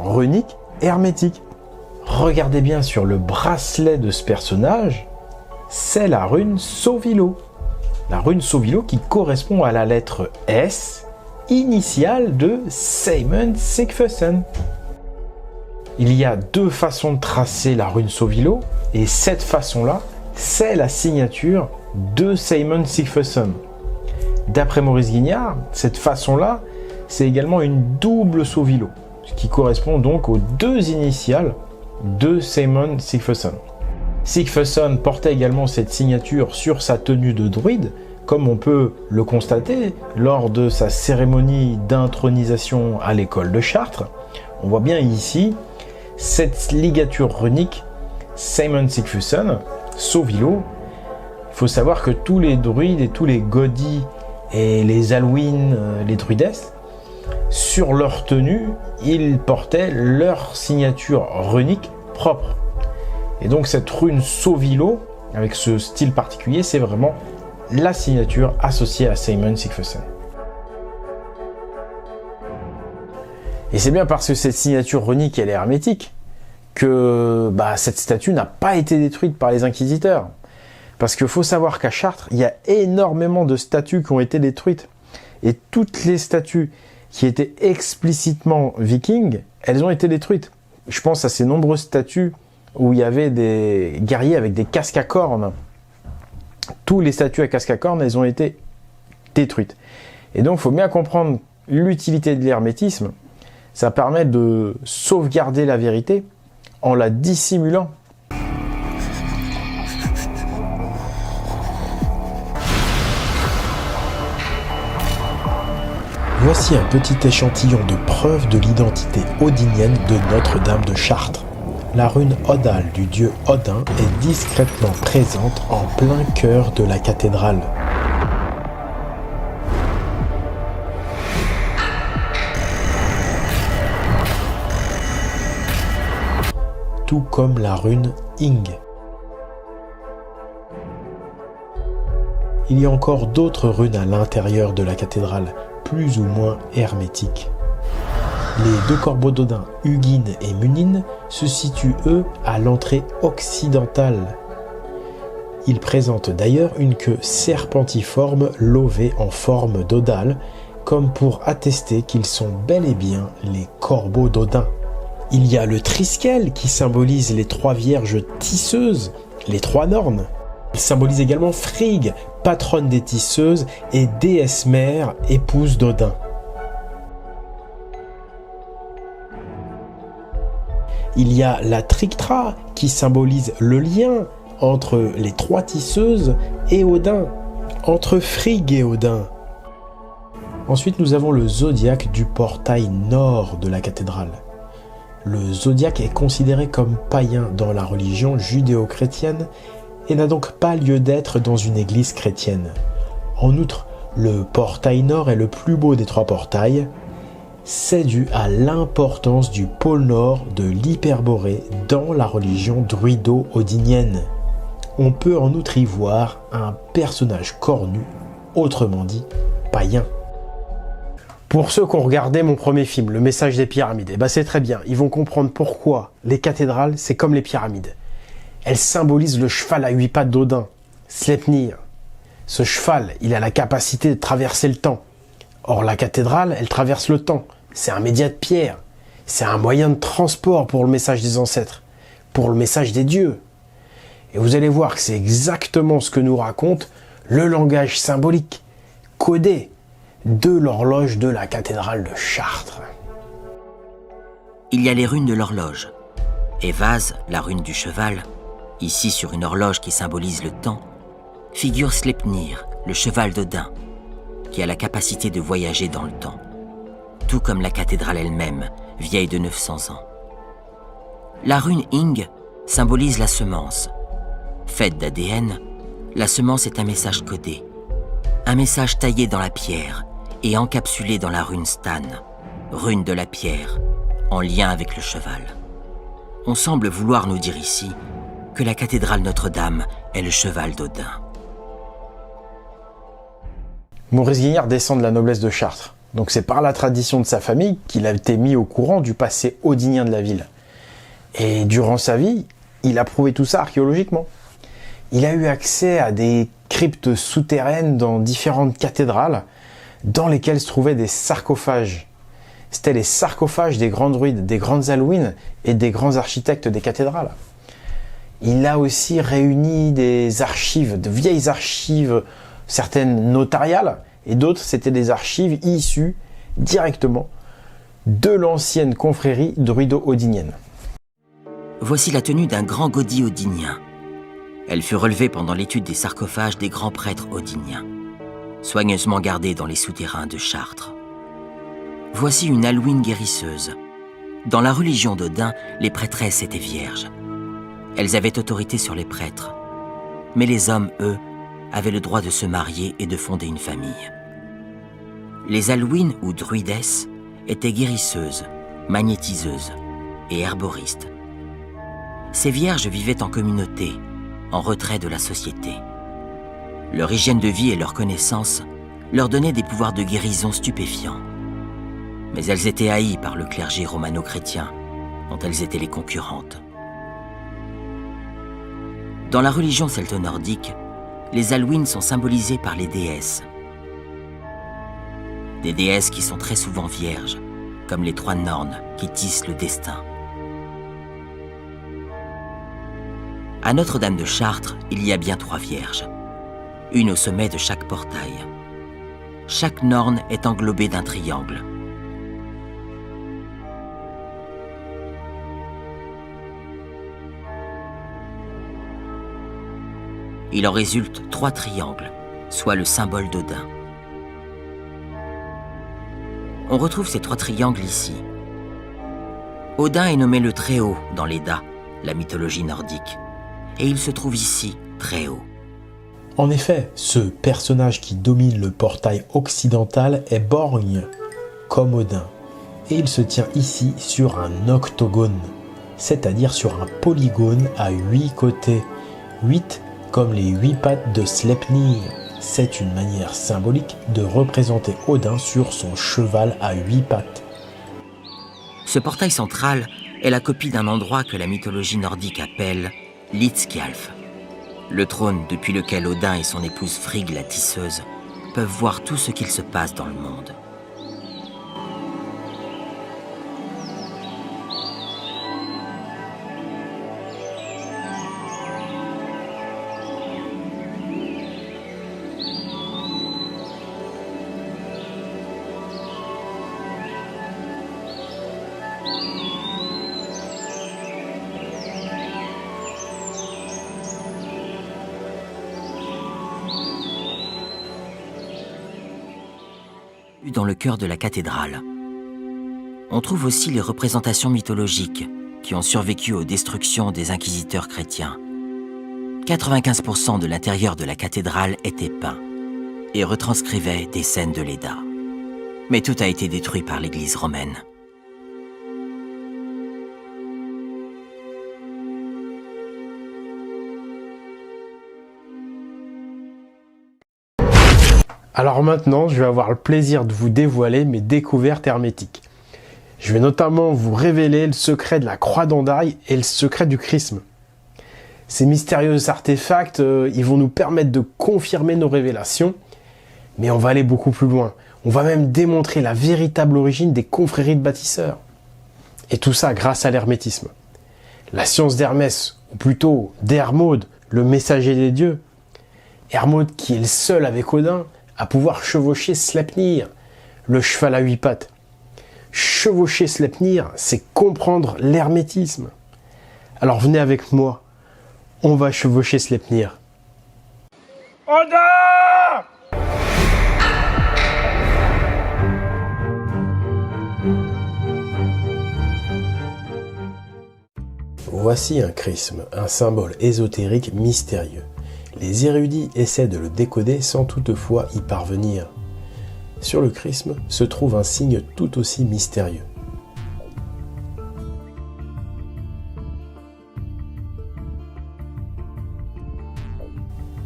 runique hermétique. Regardez bien sur le bracelet de ce personnage, c'est la rune Sovilo. La rune Sovilo qui correspond à la lettre S, initiale de Simon Sigfusson. Il y a deux façons de tracer la rune Sovilo, et cette façon-là, c'est la signature de Simon Sigfusson. D'après Maurice Guignard, cette façon-là, c'est également une double Sovilo, ce qui correspond donc aux deux initiales de Simon Sigfusson. Sigfusson portait également cette signature sur sa tenue de druide, comme on peut le constater lors de sa cérémonie d'intronisation à l'école de Chartres. On voit bien ici cette ligature runique Simon Sigfusson, Sovilo. Il faut savoir que tous les druides et tous les godis et les Alwyn, les druidesses, sur leur tenue, ils portaient leur signature runique propre. Et donc cette rune Sovilo, avec ce style particulier, c'est vraiment la signature associée à Simon Sigfusson. Et c'est bien parce que cette signature runique elle est hermétique que cette statue n'a pas été détruite par les inquisiteurs. Parce qu'il faut savoir qu'à Chartres, il y a énormément de statues qui ont été détruites. Et toutes les statues qui étaient explicitement vikings, elles ont été détruites. Je pense à ces nombreuses statues où il y avait des guerriers avec des casques à cornes. Toutes les statues à casque à cornes, elles ont été détruites. Et donc, il faut bien comprendre l'utilité de l'hermétisme. Ça permet de sauvegarder la vérité en la dissimulant. Voici un petit échantillon de preuve de l'identité odinienne de Notre-Dame de Chartres. La rune Odal du dieu Odin est discrètement présente en plein cœur de la cathédrale. Tout comme la rune Ing. Il y a encore d'autres runes à l'intérieur de la cathédrale, plus ou moins hermétiques. Les deux corbeaux d'Odin, Hugin et Munin, se situent eux à l'entrée occidentale. Ils présentent d'ailleurs une queue serpentiforme lobée en forme d'Odal, comme pour attester qu'ils sont bel et bien les corbeaux d'Odin. Il y a le triskel qui symbolise les trois vierges tisseuses, les trois Nornes. Il symbolise également Frigg, patronne des tisseuses, et déesse mère, épouse d'Odin. Il y a la Trictra qui symbolise le lien entre les trois tisseuses et Odin, entre Frigg et Odin. Ensuite, nous avons le zodiaque du portail nord de la cathédrale. Le zodiaque est considéré comme païen dans la religion judéo-chrétienne et n'a donc pas lieu d'être dans une église chrétienne. En outre, le portail nord est le plus beau des trois portails. C'est dû à l'importance du pôle nord de l'Hyperborée dans la religion druido-odinienne. On peut en outre y voir un personnage cornu, autrement dit païen. Pour ceux qui ont regardé mon premier film, Le Message des Pyramides, c'est très bien, ils vont comprendre pourquoi les cathédrales, c'est comme les pyramides. Elles symbolisent le cheval à 8 pattes d'Odin, Sleipnir. Ce cheval, il a la capacité de traverser le temps. Or, la cathédrale, elle traverse le temps. C'est un média de pierre. C'est un moyen de transport pour le message des ancêtres, pour le message des dieux. Et vous allez voir que c'est exactement ce que nous raconte le langage symbolique, codé, de l'horloge de la cathédrale de Chartres. Il y a les runes de l'horloge. Et Vase, la rune du cheval, ici sur une horloge qui symbolise le temps, figure Sleipnir, le cheval d'Odin, qui a la capacité de voyager dans le temps, tout comme la cathédrale elle-même, vieille de 900 ans. La rune Ing symbolise la semence. Faite d'ADN, la semence est un message codé, un message taillé dans la pierre et encapsulé dans la rune Stan, rune de la pierre, en lien avec le cheval. On semble vouloir nous dire ici que la cathédrale Notre-Dame est le cheval d'Odin. Maurice Guignard descend de la noblesse de Chartres. Donc c'est par la tradition de sa famille qu'il a été mis au courant du passé odinien de la ville. Et durant sa vie, il a prouvé tout ça archéologiquement. Il a eu accès à des cryptes souterraines dans différentes cathédrales dans lesquelles se trouvaient des sarcophages. C'était les sarcophages des grands druides, des grandes Alwyn et des grands architectes des cathédrales. Il a aussi réuni des archives, de vieilles archives, certaines notariales, et d'autres c'était des archives issues directement de l'ancienne confrérie druido-odinienne. Voici la tenue d'un grand godille odinien. Elle fut relevée pendant l'étude des sarcophages des grands prêtres odiniens, soigneusement gardés dans les souterrains de Chartres. Voici une Alwyn guérisseuse. Dans la religion d'Odin, les prêtresses étaient vierges. Elles avaient autorité sur les prêtres. Mais les hommes, eux, avaient le droit de se marier et de fonder une famille. Les Alwyn ou druidesses étaient guérisseuses, magnétiseuses et herboristes. Ces vierges vivaient en communauté, en retrait de la société. Leur hygiène de vie et leur connaissance leur donnaient des pouvoirs de guérison stupéfiants. Mais elles étaient haïes par le clergé romano-chrétien, dont elles étaient les concurrentes. Dans la religion celto-nordique, les Alwyn sont symbolisées par les déesses. Des déesses qui sont très souvent vierges, comme les 3 Nornes qui tissent le destin. À Notre-Dame de Chartres, il y a bien 3 vierges, une au sommet de chaque portail. Chaque Norne est englobée d'un triangle. Il en résulte 3 triangles, soit le symbole d'Odin. On retrouve ces 3 triangles ici. Odin est nommé le Très-Haut dans l'Edda, la mythologie nordique, et il se trouve ici, très haut. En effet, ce personnage qui domine le portail occidental est borgne, comme Odin, et il se tient ici sur un octogone, c'est-à-dire sur un polygone à 8 côtés, 8 comme les 8 pattes de Sleipnir. C'est une manière symbolique de représenter Odin sur son cheval à 8 pattes. Ce portail central est la copie d'un endroit que la mythologie nordique appelle Hlidskjalf, le trône depuis lequel Odin et son épouse Frigg la tisseuse peuvent voir tout ce qu'il se passe dans le monde. Dans le cœur de la cathédrale, on trouve aussi les représentations mythologiques qui ont survécu aux destructions des inquisiteurs chrétiens. 95% de l'intérieur de la cathédrale était peint et retranscrivait des scènes de l'Edda. Mais tout a été détruit par l'Église romaine. Alors maintenant, je vais avoir le plaisir de vous dévoiler mes découvertes hermétiques. Je vais notamment vous révéler le secret de la croix d'Hendaye et le secret du chrisme. Ces mystérieux artefacts, ils vont nous permettre de confirmer nos révélations, mais on va aller beaucoup plus loin. On va même démontrer la véritable origine des confréries de bâtisseurs. Et tout ça grâce à l'hermétisme. La science d'Hermès, ou plutôt d'Hermode, le messager des dieux. Hermode qui est le seul avec Odin à pouvoir chevaucher Sleipnir, le cheval à 8 pattes. Chevaucher Sleipnir, c'est comprendre l'hermétisme. Alors venez avec moi, on va chevaucher Sleipnir. Odin! Voici un chrisme, un symbole ésotérique mystérieux. Les érudits essaient de le décoder sans toutefois y parvenir. Sur le chrisme se trouve un signe tout aussi mystérieux.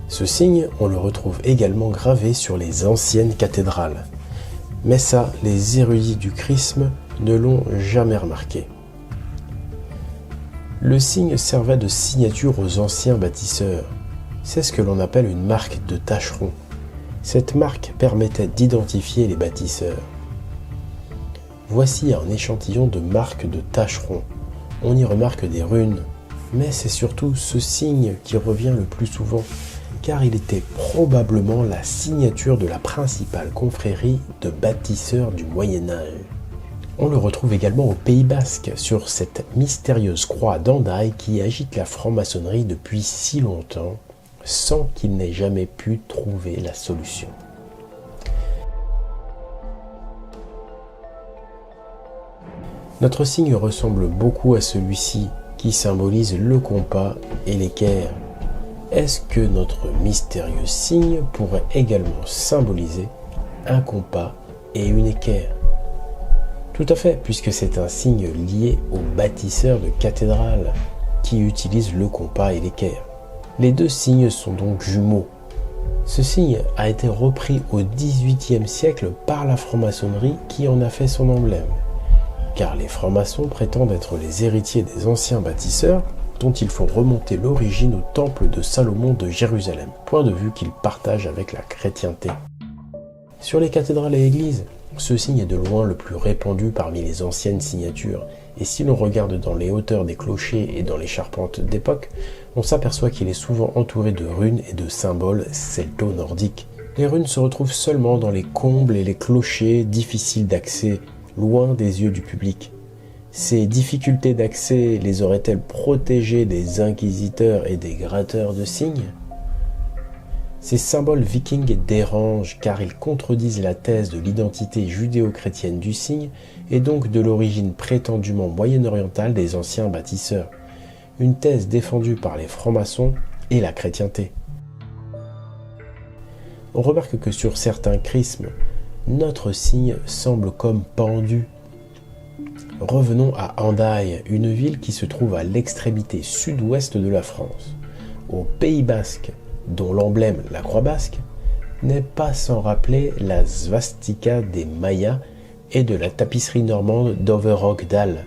Ce signe, on le retrouve également gravé sur les anciennes cathédrales. Mais ça, les érudits du chrisme ne l'ont jamais remarqué. Le signe servait de signature aux anciens bâtisseurs. C'est ce que l'on appelle une marque de tâcheron. Cette marque permettait d'identifier les bâtisseurs. Voici un échantillon de marque de tâcheron. On y remarque des runes, mais c'est surtout ce signe qui revient le plus souvent, car il était probablement la signature de la principale confrérie de bâtisseurs du Moyen-Âge. On le retrouve également au Pays Basque, sur cette mystérieuse croix d'Hendaye qui agite la franc-maçonnerie depuis si longtemps, sans qu'il n'ait jamais pu trouver la solution. Notre signe ressemble beaucoup à celui-ci, qui symbolise le compas et l'équerre. Est-ce que notre mystérieux signe pourrait également symboliser un compas et une équerre? Tout à fait, puisque c'est un signe lié aux bâtisseurs de cathédrales, qui utilisent le compas et l'équerre. Les deux signes sont donc jumeaux. Ce signe a été repris au XVIIIe siècle par la franc-maçonnerie qui en a fait son emblème. car les francs-maçons prétendent être les héritiers des anciens bâtisseurs dont il faut remonter l'origine au temple de Salomon de Jérusalem, point de vue qu'ils partagent avec la chrétienté. Sur les cathédrales et églises, ce signe est de loin le plus répandu parmi les anciennes signatures, et si l'on regarde dans les hauteurs des clochers et dans les charpentes d'époque, on s'aperçoit qu'il est souvent entouré de runes et de symboles celto-nordiques. Les runes se retrouvent seulement dans les combles et les clochers difficiles d'accès, loin des yeux du public. Ces difficultés d'accès les auraient-elles protégés des inquisiteurs et des gratteurs de signes ? Ces symboles vikings dérangent car ils contredisent la thèse de l'identité judéo-chrétienne du signe et donc de l'origine prétendument moyen-orientale des anciens bâtisseurs, une thèse défendue par les francs-maçons et la chrétienté. On remarque que sur certains chrismes, notre signe semble comme pendu. Revenons à Hendaye, une ville qui se trouve à l'extrémité sud-ouest de la France, au Pays Basque, dont l'emblème, la croix basque, n'est pas sans rappeler la svastika des Mayas et de la tapisserie normande d'Overrockdale.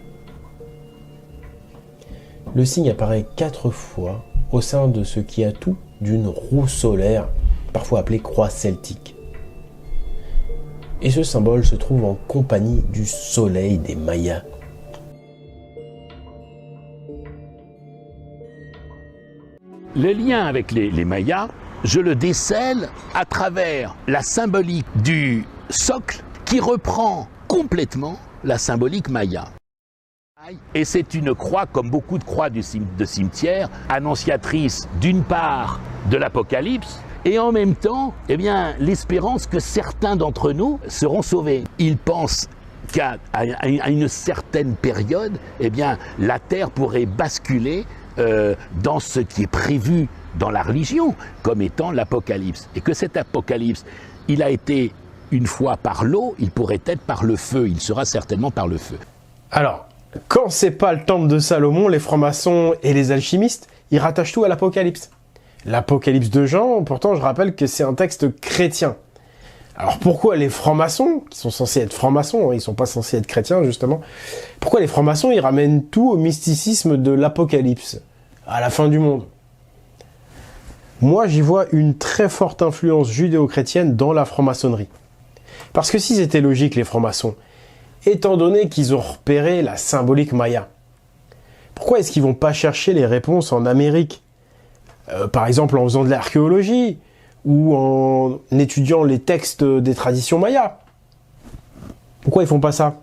Le signe apparaît 4 fois au sein de ce qui a tout d'une roue solaire, parfois appelée croix celtique. Et ce symbole se trouve en compagnie du soleil des Mayas. Le lien avec les Mayas, je le décèle à travers la symbolique du socle qui reprend complètement la symbolique maya. Et c'est une croix, comme beaucoup de croix de cimetière, annonciatrice d'une part de l'Apocalypse et en même temps l'espérance que certains d'entre nous seront sauvés. Ils pensent qu'à une certaine période, la terre pourrait basculer dans ce qui est prévu dans la religion comme étant l'Apocalypse. Et que cet Apocalypse, il a été une fois par l'eau, il pourrait être par le feu, il sera certainement par le feu. Alors, quand c'est pas le temple de Salomon, les francs-maçons et les alchimistes, ils rattachent tout à l'Apocalypse. L'Apocalypse de Jean, pourtant je rappelle que c'est un texte chrétien. Alors pourquoi les francs-maçons, qui sont censés être francs-maçons, ils sont pas censés être chrétiens justement, pourquoi les francs-maçons ils ramènent tout au mysticisme de l'Apocalypse, à la fin du monde? Moi j'y vois une très forte influence judéo-chrétienne dans la franc-maçonnerie. Parce que si c'était logique les francs-maçons, étant donné qu'ils ont repéré la symbolique maya, pourquoi est-ce qu'ils vont pas chercher les réponses en Amérique? Par exemple en faisant de l'archéologie, ou en étudiant les textes des traditions mayas. Pourquoi ils font pas ça?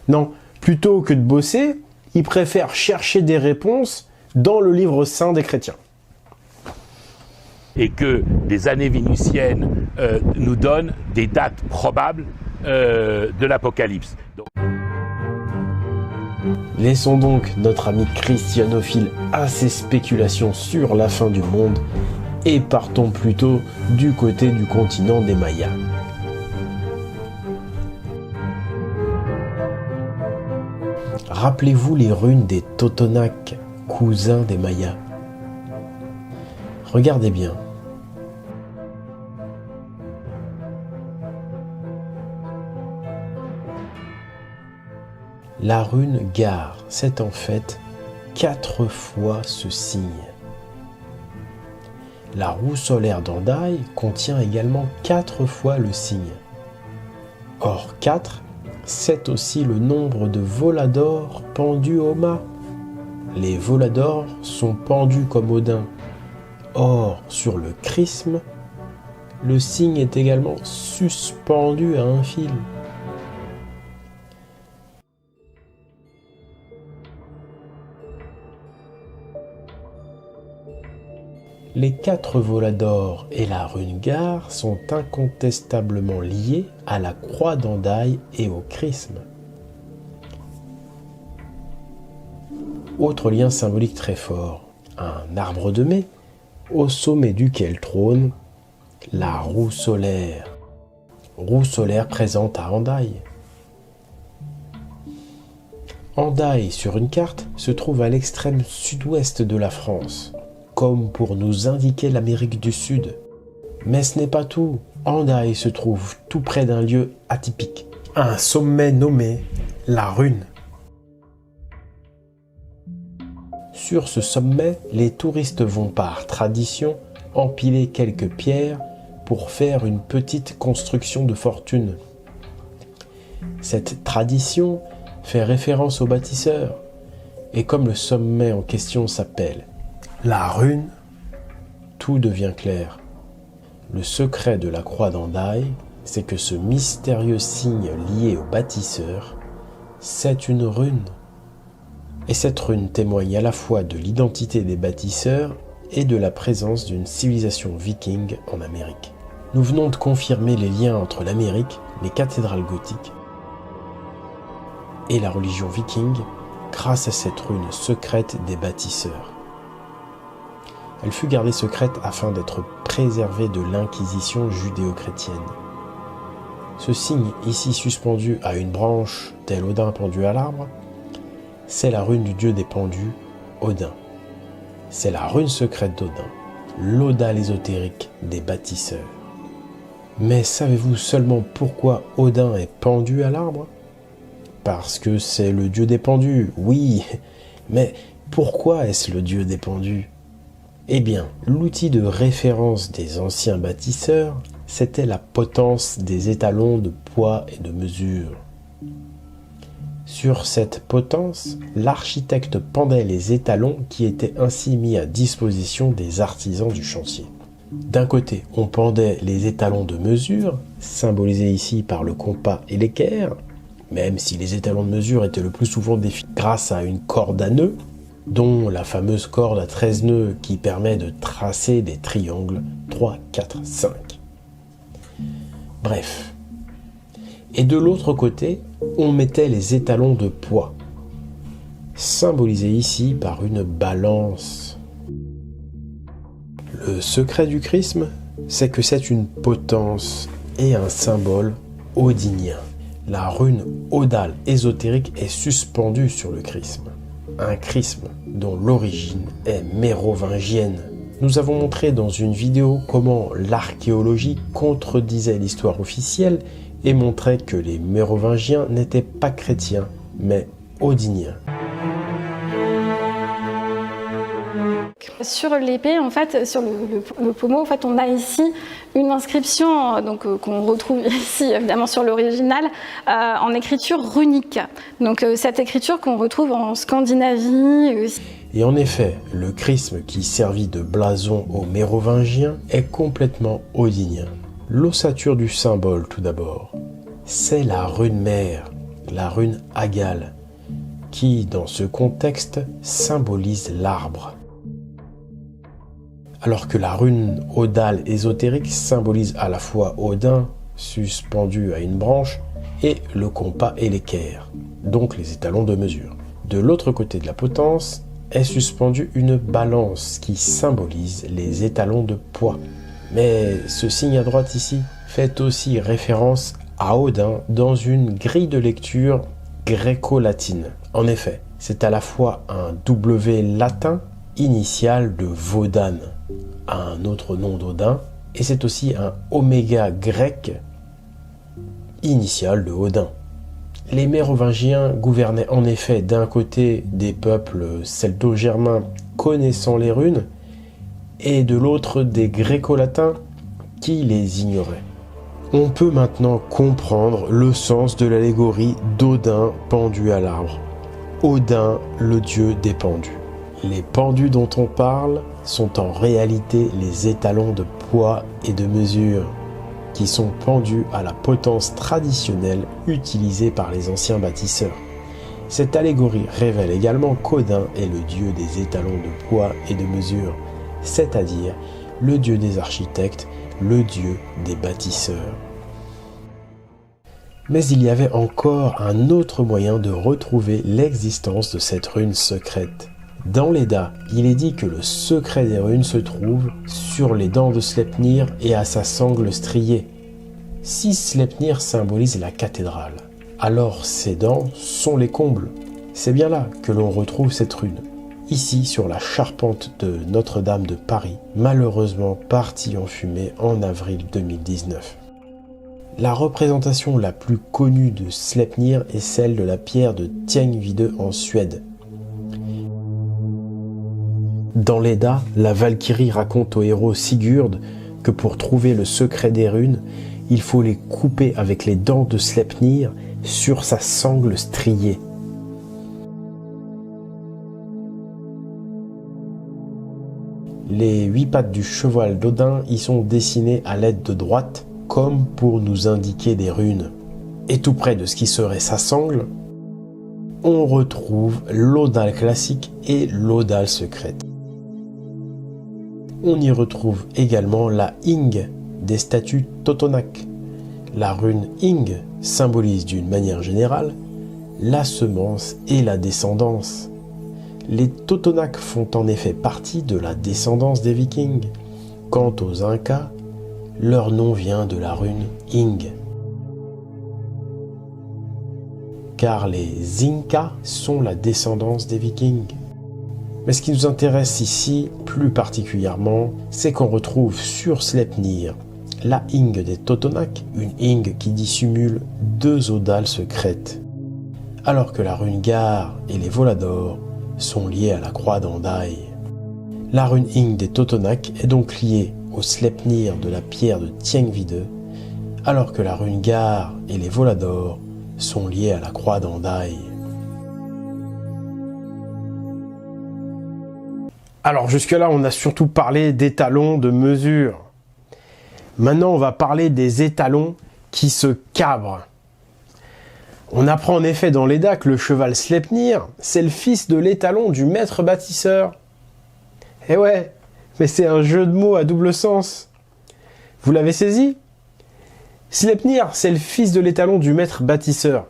Non, plutôt que de bosser, ils préfèrent chercher des réponses dans le livre saint des chrétiens. Et que des années vénitiennes nous donnent des dates probables de l'Apocalypse. Laissons donc notre ami christianophile à ses spéculations sur la fin du monde et partons plutôt du côté du continent des Mayas. Rappelez-vous les runes des Totonacs, cousins des Mayas. Regardez bien. La rune Gar, c'est en fait 4 fois ce signe. La roue solaire d'Hendaye contient également 4 fois le signe. Or 4, c'est aussi le nombre de voladors pendus au mât. Les voladors sont pendus comme Odin. Or, sur le chrisme, le signe est également suspendu à un fil. Les 4 voladors et la rune Gar sont incontestablement liés à la croix d'Hendaye et au chrisme. Autre lien symbolique très fort, un arbre de mai, au sommet duquel trône la roue solaire présente à Hendaye. Hendaye, sur une carte, se trouve à l'extrême sud-ouest de la France, comme pour nous indiquer l'Amérique du Sud. Mais ce n'est pas tout. Hendaye se trouve tout près d'un lieu atypique, un sommet nommé la Rune. Sur ce sommet, les touristes vont par tradition empiler quelques pierres pour faire une petite construction de fortune. Cette tradition fait référence aux bâtisseurs, et comme le sommet en question s'appelle la Rune, tout devient clair. Le secret de la croix d'Hendaye, c'est que ce mystérieux signe lié aux bâtisseurs, c'est une rune. Et cette rune témoigne à la fois de l'identité des bâtisseurs et de la présence d'une civilisation viking en Amérique. Nous venons de confirmer les liens entre l'Amérique, les cathédrales gothiques et la religion viking grâce à cette rune secrète des bâtisseurs. Elle fut gardée secrète afin d'être préservée de l'inquisition judéo-chrétienne. Ce signe, ici suspendu à une branche tel Odin pendu à l'arbre, c'est la rune du dieu des pendus, Odin. C'est la rune secrète d'Odin, l'odale ésotérique des bâtisseurs. Mais savez-vous seulement pourquoi Odin est pendu à l'arbre ? Parce que c'est le dieu des pendus, oui, mais pourquoi est-ce le dieu des pendus ? Eh bien, l'outil de référence des anciens bâtisseurs, c'était la potence des étalons de poids et de mesure. Sur cette potence, l'architecte pendait les étalons qui étaient ainsi mis à disposition des artisans du chantier. D'un côté, on pendait les étalons de mesure, symbolisés ici par le compas et l'équerre, même si les étalons de mesure étaient le plus souvent définis grâce à une corde à nœuds, dont la fameuse corde à 13 nœuds qui permet de tracer des triangles 3, 4, 5. Bref. Et de l'autre côté, on mettait les étalons de poids, symbolisés ici par une balance. Le secret du chrisme, c'est que c'est une potence et un symbole odinien. La rune odale ésotérique est suspendue sur le chrisme. Un chrisme dont l'origine est mérovingienne. Nous avons montré dans une vidéo comment l'archéologie contredisait l'histoire officielle et montrait que les mérovingiens n'étaient pas chrétiens, mais odiniens. Sur l'épée, en fait, sur le pommeau, en fait, on a ici une inscription qu'on retrouve ici, évidemment, sur l'original, en écriture runique. Donc, cette écriture qu'on retrouve en Scandinavie aussi. Et en effet, le chrisme qui servit de blason aux mérovingiens est complètement odinien. L'ossature du symbole, tout d'abord, c'est la rune mère, la rune Agale, qui, dans ce contexte, symbolise l'arbre. Alors que la rune odale ésotérique symbolise à la fois Odin, suspendu à une branche, et le compas et l'équerre, donc les étalons de mesure. De l'autre côté de la potence est suspendue une balance qui symbolise les étalons de poids. Mais ce signe à droite ici fait aussi référence à Odin dans une grille de lecture gréco-latine. En effet, c'est à la fois un W latin initial de Wodan, un autre nom d'Odin, et c'est aussi un oméga grec initial de Odin. Les Mérovingiens gouvernaient en effet d'un côté des peuples celto-germains connaissant les runes, et de l'autre des gréco-latins qui les ignoraient. On peut maintenant comprendre le sens de l'allégorie d'Odin pendu à l'arbre. Odin, le dieu des pendus. Les pendus dont on parle sont en réalité les étalons de poids et de mesure qui sont pendus à la potence traditionnelle utilisée par les anciens bâtisseurs. Cette allégorie révèle également qu'Odin est le dieu des étalons de poids et de mesure, c'est-à-dire le dieu des architectes, le dieu des bâtisseurs. Mais il y avait encore un autre moyen de retrouver l'existence de cette rune secrète. Dans l'Edda, il est dit que le secret des runes se trouve sur les dents de Sleipnir et à sa sangle striée. Si Sleipnir symbolise la cathédrale, alors ces dents sont les combles. C'est bien là que l'on retrouve cette rune. Ici, sur la charpente de Notre-Dame de Paris, malheureusement partie en fumée en avril 2019. La représentation la plus connue de Sleipnir est celle de la pierre de Tiengvide en Suède. Dans l'Edda, la Valkyrie raconte au héros Sigurd que pour trouver le secret des runes, il faut les couper avec les dents de Sleipnir sur sa sangle striée. Les 8 pattes du cheval d'Odin y sont dessinées à l'aide de droites, comme pour nous indiquer des runes. Et tout près de ce qui serait sa sangle, on retrouve l'Odal classique et l'Odal secrète. On y retrouve également la Ing des statues Totonac. La rune Ing symbolise d'une manière générale la semence et la descendance. Les Totonac font en effet partie de la descendance des Vikings. Quant aux Incas, leur nom vient de la rune Ing. Car les Incas sont la descendance des Vikings. Mais ce qui nous intéresse ici, plus particulièrement, c'est qu'on retrouve sur Sleipnir la Ing des Totonac, une Ing qui dissimule 2 Odals secrètes, alors que la rune Gar et les Volador sont liés à la croix d'Andai. La rune Ing des Totonac est donc liée au Sleipnir de la pierre de Tiengvide, alors que la rune Gar et les Volador sont liés à la croix d'Andai. Alors jusque-là, on a surtout parlé d'étalons de mesure. Maintenant, on va parler des étalons qui se cabrent. On apprend en effet dans l'Edda que le cheval Sleipnir, c'est le fils de l'étalon du maître bâtisseur. Eh ouais, mais c'est un jeu de mots à double sens. Vous l'avez saisi ? Sleipnir, c'est le fils de l'étalon du maître bâtisseur.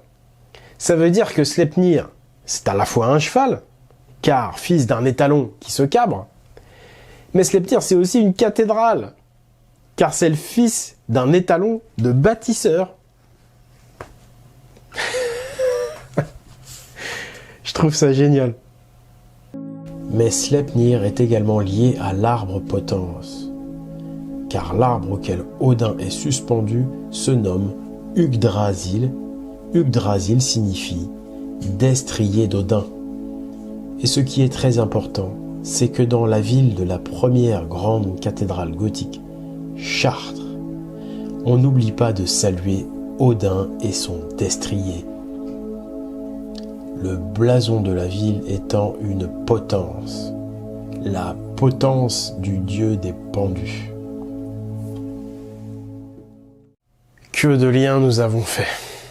Ça veut dire que Sleipnir, c'est à la fois un cheval, car fils d'un étalon qui se cabre, mais Sleipnir, c'est aussi une cathédrale, car c'est le fils d'un étalon de bâtisseur. Je trouve ça génial. Mais Sleipnir est également lié à l'arbre potence, car l'arbre auquel Odin est suspendu se nomme Yggdrasil. Yggdrasil signifie destrier d'Odin. Et ce qui est très important, c'est que dans la ville de la première grande cathédrale gothique, Chartres, on n'oublie pas de saluer Odin et son destrier. Le blason de la ville étant une potence, la potence du dieu des pendus. Que de liens nous avons fait.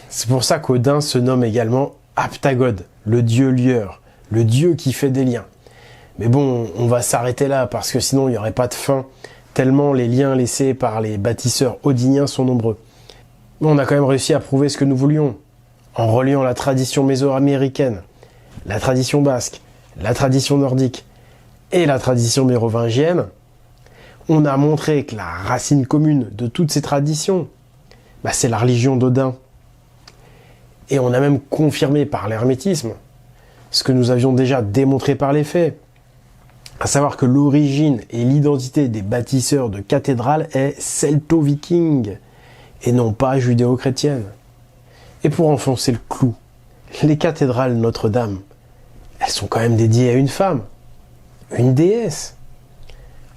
C'est pour ça qu'Odin se nomme également Heptagode, le dieu lieur, le dieu qui fait des liens. Mais bon, on va s'arrêter là parce que sinon il n'y aurait pas de fin, tellement les liens laissés par les bâtisseurs odiniens sont nombreux. Mais on a quand même réussi à prouver ce que nous voulions, en reliant la tradition mésoaméricaine, la tradition basque, la tradition nordique et la tradition mérovingienne. On a montré que la racine commune de toutes ces traditions, c'est la religion d'Odin. Et on a même confirmé par l'hermétisme ce que nous avions déjà démontré par les faits, à savoir que l'origine et l'identité des bâtisseurs de cathédrales est celto-viking et non pas judéo-chrétienne. Et pour enfoncer le clou, les cathédrales Notre-Dame, elles sont quand même dédiées à une femme, une déesse.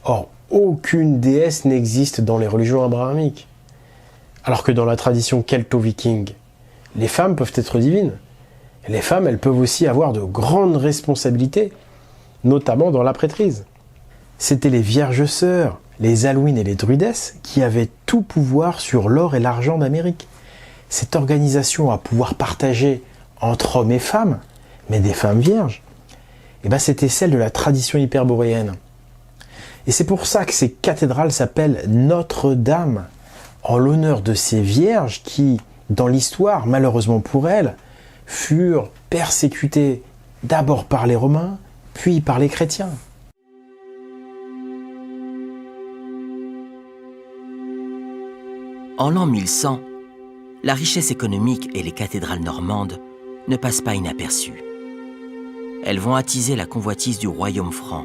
Or, aucune déesse n'existe dans les religions abrahamiques. Alors que dans la tradition celto-viking, les femmes peuvent être divines. Les femmes, elles peuvent aussi avoir de grandes responsabilités, notamment dans la prêtrise. C'étaient les Vierges Sœurs, les Alouines et les Druidesses qui avaient tout pouvoir sur l'or et l'argent d'Amérique. Cette organisation à pouvoir partager entre hommes et femmes, mais des femmes vierges, c'était celle de la tradition hyperboréenne. Et c'est pour ça que ces cathédrales s'appellent Notre-Dame, en l'honneur de ces vierges qui, dans l'histoire, malheureusement pour elles, furent persécutées d'abord par les Romains, puis par les chrétiens. En l'an 1100, la richesse économique et les cathédrales normandes ne passent pas inaperçues. Elles vont attiser la convoitise du royaume franc,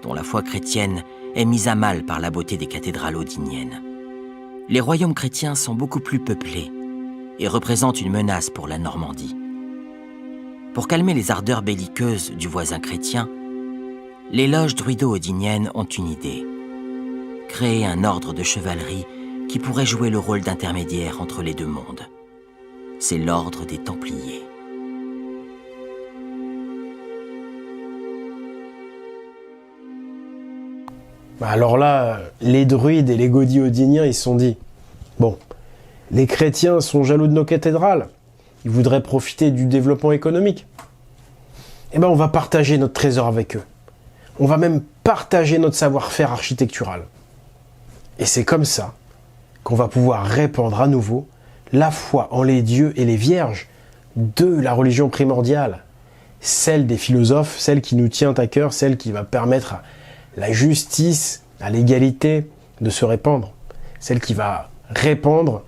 dont la foi chrétienne est mise à mal par la beauté des cathédrales odiniennes. Les royaumes chrétiens sont beaucoup plus peuplés et représentent une menace pour la Normandie. Pour calmer les ardeurs belliqueuses du voisin chrétien, les loges druido-odiniennes ont une idée. Créer un ordre de chevalerie qui pourrait jouer le rôle d'intermédiaire entre les deux mondes. C'est l'ordre des Templiers. Alors là, les druides et les godis odiniens, ils se sont dit, bon, les chrétiens sont jaloux de nos cathédrales, ils voudraient profiter du développement économique. Eh ben, on va partager notre trésor avec eux. On va même partager notre savoir-faire architectural. Et c'est comme ça qu'on va pouvoir répandre à nouveau la foi en les dieux et les vierges de la religion primordiale, celle des philosophes, celle qui nous tient à cœur, celle qui va permettre à la justice, à l'égalité de se répandre, celle qui va répandre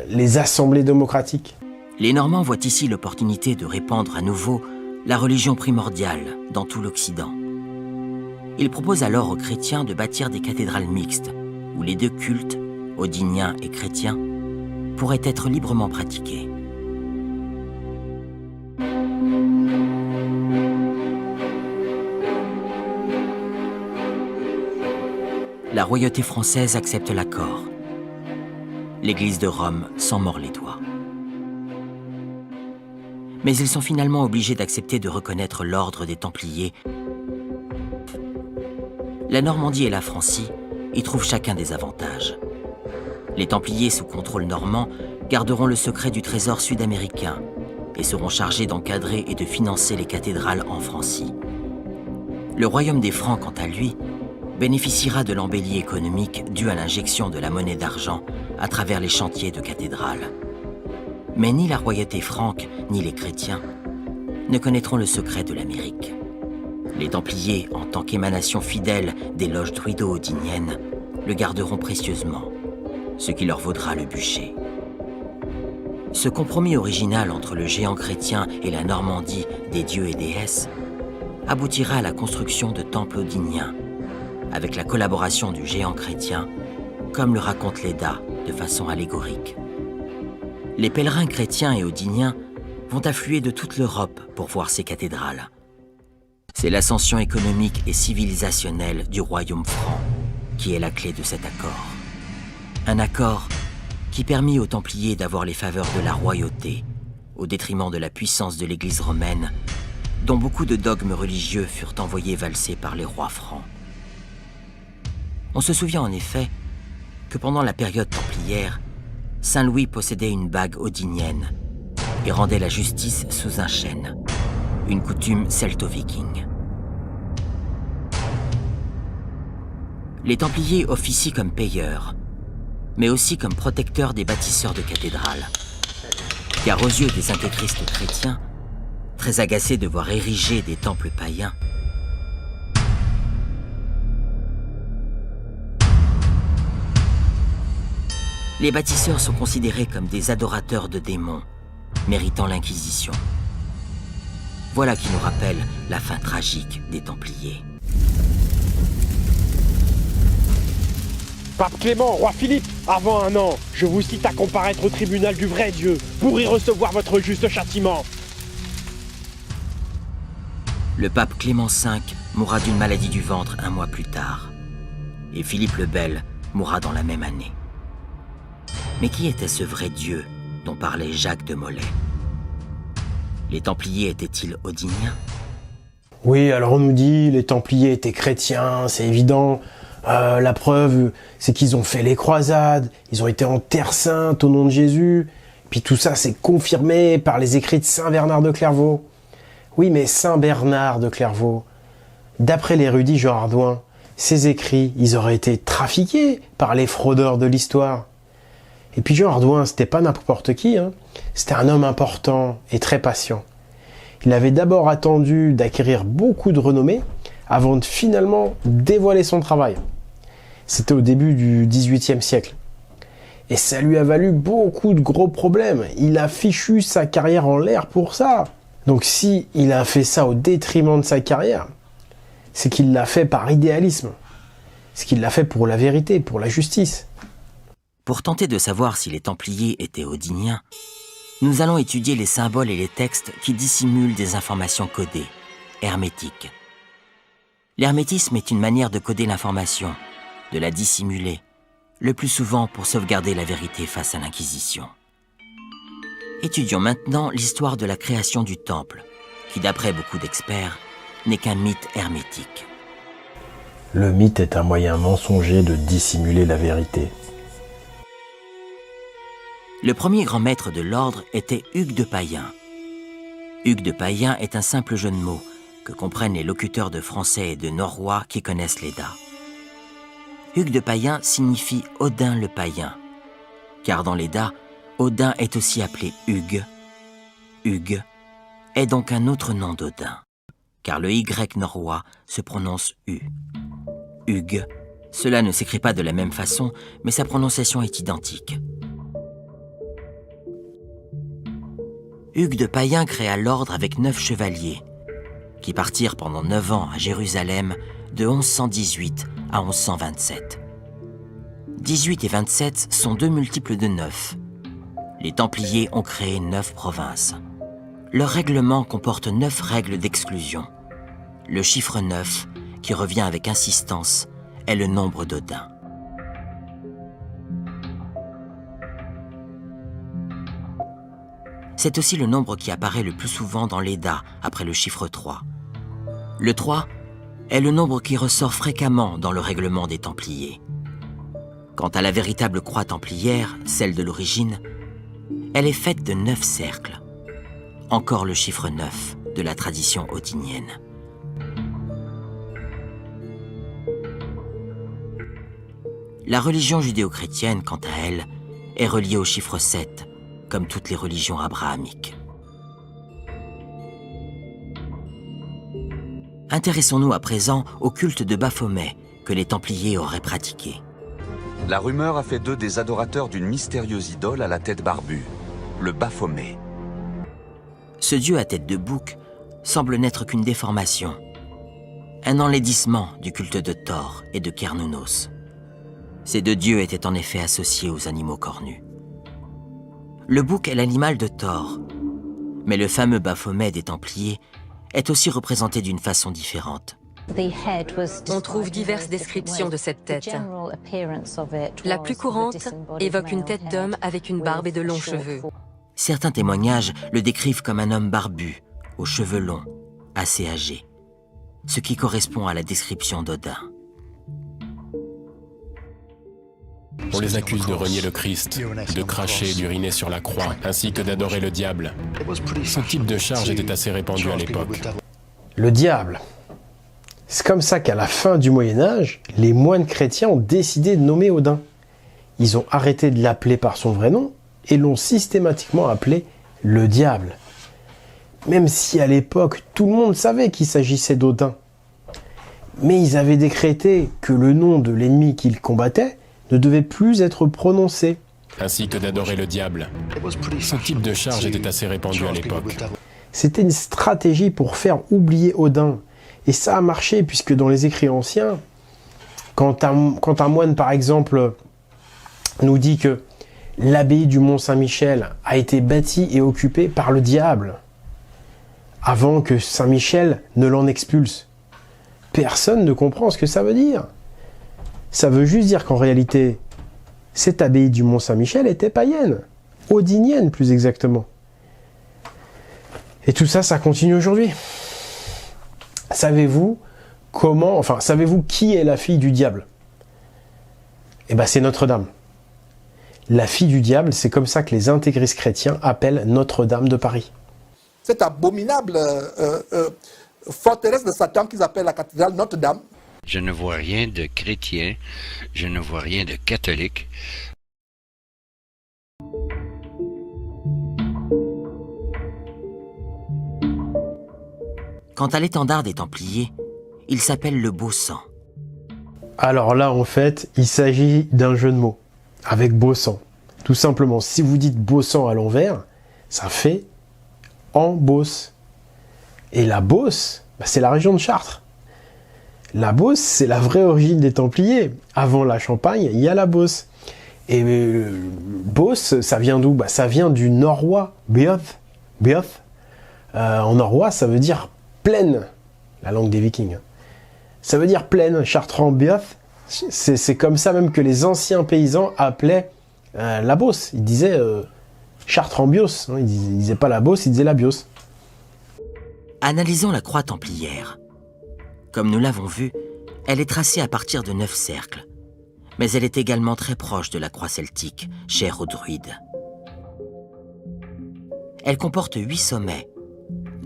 les assemblées démocratiques. Les Normands voient ici l'opportunité de répandre à nouveau la religion primordiale dans tout l'Occident. Ils proposent alors aux chrétiens de bâtir des cathédrales mixtes, où les deux cultes, odinien et chrétien, pourraient être librement pratiqués. La royauté française accepte l'accord. L'Église de Rome s'en mord les doigts. Mais ils sont finalement obligés d'accepter de reconnaître l'ordre des Templiers. La Normandie et la Francie y trouvent chacun des avantages. Les Templiers sous contrôle normand garderont le secret du trésor sud-américain et seront chargés d'encadrer et de financer les cathédrales en Francie. Le royaume des Francs, quant à lui, bénéficiera de l'embellie économique due à l'injection de la monnaie d'argent à travers les chantiers de cathédrales. Mais ni la royauté franque, ni les chrétiens ne connaîtront le secret de l'Amérique. Les Templiers, en tant qu'émanation fidèle des loges druido-odiniennes, le garderont précieusement, ce qui leur vaudra le bûcher. Ce compromis original entre le géant chrétien et la Normandie des dieux et déesses aboutira à la construction de temples odiniens, avec la collaboration du géant chrétien, comme le raconte l'Edda de façon allégorique. Les pèlerins chrétiens et odiniens vont affluer de toute l'Europe pour voir ces cathédrales. C'est l'ascension économique et civilisationnelle du royaume franc qui est la clé de cet accord. Un accord qui permit aux Templiers d'avoir les faveurs de la royauté, au détriment de la puissance de l'Église romaine, dont beaucoup de dogmes religieux furent envoyés valser par les rois francs. On se souvient en effet que pendant la période templière, Saint Louis possédait une bague odinienne et rendait la justice sous un chêne, une coutume celto-viking. Les Templiers officient comme payeurs, mais aussi comme protecteurs des bâtisseurs de cathédrales. Car aux yeux des intégristes chrétiens, très agacés de voir ériger des temples païens, les bâtisseurs sont considérés comme des adorateurs de démons, méritant l'Inquisition. Voilà qui nous rappelle la fin tragique des Templiers. Pape Clément, roi Philippe, avant un an, je vous cite à comparaître au tribunal du vrai Dieu pour y recevoir votre juste châtiment. Le pape Clément V mourra d'une maladie du ventre un mois plus tard, et Philippe le Bel mourra dans la même année. Mais qui était ce vrai Dieu dont parlait Jacques de Molay? Les Templiers étaient-ils odiniens? Oui, alors on nous dit les Templiers étaient chrétiens, c'est évident. La preuve, c'est qu'ils ont fait les croisades, ils ont été en Terre Sainte au nom de Jésus. Puis tout ça, c'est confirmé par les écrits de Saint Bernard de Clairvaux. Oui, mais Saint Bernard de Clairvaux, d'après l'érudit Jean Ardouin, ces écrits, ils auraient été trafiqués par les fraudeurs de l'histoire. Et puis Jean Ardouin, c'était pas n'importe qui, hein. C'était un homme important et très patient. Il avait d'abord attendu d'acquérir beaucoup de renommée avant de finalement dévoiler son travail. C'était au début du XVIIIe siècle. Et ça lui a valu beaucoup de gros problèmes. Il a fichu sa carrière en l'air pour ça. Donc si il a fait ça au détriment de sa carrière, c'est qu'il l'a fait par idéalisme. C'est qu'il l'a fait pour la vérité, pour la justice. Pour tenter de savoir si les Templiers étaient odiniens, nous allons étudier les symboles et les textes qui dissimulent des informations codées, hermétiques. L'hermétisme est une manière de coder l'information, de la dissimuler, le plus souvent pour sauvegarder la vérité face à l'Inquisition. Étudions maintenant l'histoire de la création du Temple, qui d'après beaucoup d'experts, n'est qu'un mythe hermétique. Le mythe est un moyen mensonger de dissimuler la vérité. Le premier grand maître de l'ordre était Hugues de Payen. Hugues de Payen est un simple jeu de mots que comprennent les locuteurs de français et de norrois qui connaissent l'Edda. Hugues de Payen signifie Odin le païen, car dans l'Edda, Odin est aussi appelé Hugues. Hugues est donc un autre nom d'Odin, car le Y norrois se prononce U. Hugues, cela ne s'écrit pas de la même façon, mais sa prononciation est identique. Hugues de Payen créa l'ordre avec 9 chevaliers, qui partirent pendant 9 ans à Jérusalem de 1118 à 1127. 18 et 27 sont 2 multiples de 9. Les Templiers ont créé 9 provinces. Leur règlement comporte 9 règles d'exclusion. Le chiffre 9, qui revient avec insistance, est le nombre d'Odin. C'est aussi le nombre qui apparaît le plus souvent dans l'Edda après le chiffre 3. Le 3 est le nombre qui ressort fréquemment dans le règlement des Templiers. Quant à la véritable croix templière, celle de l'origine, elle est faite de 9 cercles. Encore le chiffre 9 de la tradition odinienne. La religion judéo-chrétienne, quant à elle, est reliée au chiffre 7, comme toutes les religions abrahamiques. Intéressons-nous à présent au culte de Baphomet que les Templiers auraient pratiqué. La rumeur a fait d'eux des adorateurs d'une mystérieuse idole à la tête barbue, le Baphomet. Ce dieu à tête de bouc semble n'être qu'une déformation, un enlaidissement du culte de Thor et de Cernunnos. Ces deux dieux étaient en effet associés aux animaux cornus. Le bouc est l'animal de Thor, mais le fameux Baphomet des Templiers est aussi représenté d'une façon différente. On trouve diverses descriptions de cette tête. La plus courante évoque une tête d'homme avec une barbe et de longs cheveux. Certains témoignages le décrivent comme un homme barbu, aux cheveux longs, assez âgé, ce qui correspond à la description d'Odin. On les accuse de renier le Christ, de cracher et d'uriner sur la croix, ainsi que d'adorer le diable. Ce type de charge était assez répandu à l'époque. Le diable. C'est comme ça qu'à la fin du Moyen-Âge, les moines chrétiens ont décidé de nommer Odin. Ils ont arrêté de l'appeler par son vrai nom et l'ont systématiquement appelé le diable. Même si à l'époque, tout le monde savait qu'il s'agissait d'Odin. Mais ils avaient décrété que le nom de l'ennemi qu'ils combattaient ne devait plus être prononcé. Ainsi que d'adorer le diable. Ce type de charge était assez répandu à l'époque. C'était une stratégie pour faire oublier Odin. Et ça a marché, puisque dans les écrits anciens, quand un moine, par exemple, nous dit que l'abbaye du Mont-Saint-Michel a été bâtie et occupée par le diable, avant que Saint-Michel ne l'en expulse, personne ne comprend ce que ça veut dire. Ça veut juste dire qu'en réalité, cette abbaye du Mont-Saint-Michel était païenne, odinienne plus exactement. Et tout ça, ça continue aujourd'hui. Savez-vous qui est la fille du diable? Eh bien, c'est Notre-Dame. La fille du diable, c'est comme ça que les intégristes chrétiens appellent Notre-Dame de Paris. Cette abominable forteresse de Satan qu'ils appellent la cathédrale Notre-Dame. Je ne vois rien de chrétien, je ne vois rien de catholique. Quant à l'étendard des Templiers, il s'appelle le beau sang. Alors là, en fait, il s'agit d'un jeu de mots, avec beau sang. Tout simplement, si vous dites beau sang à l'envers, ça fait en Beauce. Et la Beauce, c'est la région de Chartres. La Beauce, c'est la vraie origine des Templiers. Avant la Champagne, il y a la Beauce. Et Beauce, ça vient d'où? Ça vient du norrois, Beoth. En norrois, ça veut dire plaine, la langue des Vikings. Ça veut dire plaine, Chartrand, Beoth. C'est comme ça même que les anciens paysans appelaient la Beauce. Ils disaient Chartrand-Bios. Ils disaient pas la Beauce, ils disaient la Bios. Analysons la croix templière. Comme nous l'avons vu, elle est tracée à partir de 9 cercles. Mais elle est également très proche de la croix celtique, chère aux druides. Elle comporte 8 sommets.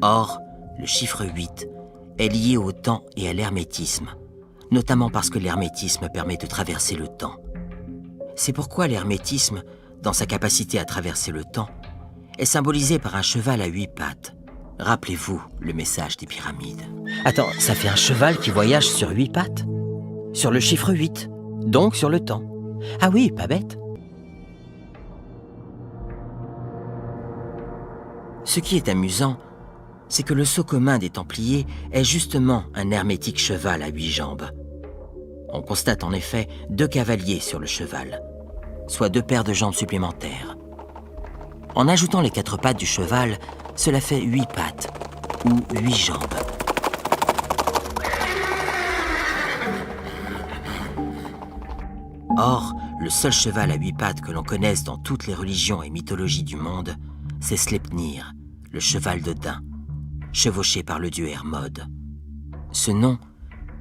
Or, le chiffre 8 est lié au temps et à l'hermétisme, notamment parce que l'hermétisme permet de traverser le temps. C'est pourquoi l'hermétisme, dans sa capacité à traverser le temps, est symbolisé par un cheval à 8 pattes. Rappelez-vous le message des pyramides. Attends, ça fait un cheval qui voyage sur 8 pattes? Sur le chiffre 8, donc sur le temps. Ah oui, pas bête. Ce qui est amusant, c'est que le sceau commun des Templiers est justement un hermétique cheval à 8 jambes. On constate en effet 2 cavaliers sur le cheval, soit 2 paires de jambes supplémentaires. En ajoutant les 4 pattes du cheval, cela fait 8 pattes, ou 8 jambes. Or, le seul cheval à 8 pattes que l'on connaisse dans toutes les religions et mythologies du monde, c'est Sleipnir, le cheval d'Odin, chevauché par le dieu Hermode. Ce nom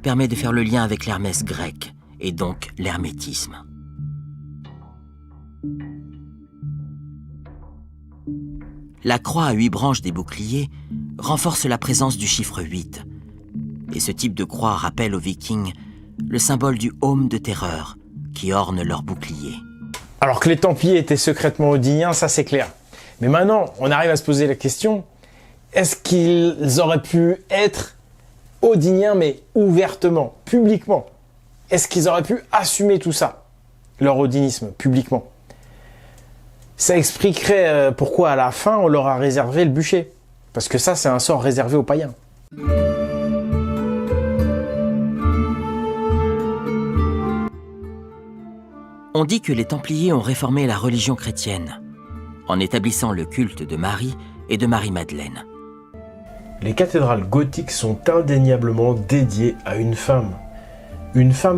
permet de faire le lien avec l'Hermès grec, et donc l'hermétisme. La croix à 8 branches des boucliers renforce la présence du chiffre 8. Et ce type de croix rappelle aux Vikings le symbole du heaume de terreur qui orne leur bouclier. Alors que les Templiers étaient secrètement odiniens, ça c'est clair. Mais maintenant, on arrive à se poser la question, est-ce qu'ils auraient pu être odiniens, mais ouvertement, publiquement? Est-ce qu'ils auraient pu assumer tout ça, leur odinisme, publiquement? Ça expliquerait pourquoi à la fin on leur a réservé le bûcher. Parce que ça, c'est un sort réservé aux païens. On dit que les Templiers ont réformé la religion chrétienne, en établissant le culte de Marie et de Marie-Madeleine. Les cathédrales gothiques sont indéniablement dédiées à une femme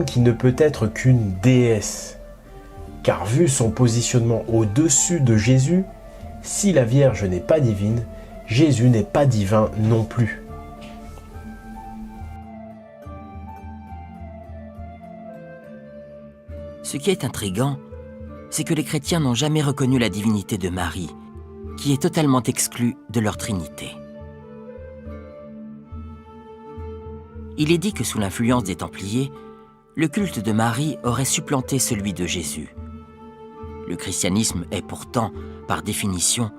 qui ne peut être qu'une déesse. Car vu son positionnement au-dessus de Jésus, si la Vierge n'est pas divine, Jésus n'est pas divin non plus. Ce qui est intriguant, c'est que les chrétiens n'ont jamais reconnu la divinité de Marie, qui est totalement exclue de leur Trinité. Il est dit que sous l'influence des Templiers, le culte de Marie aurait supplanté celui de Jésus. Le christianisme est pourtant, par définition,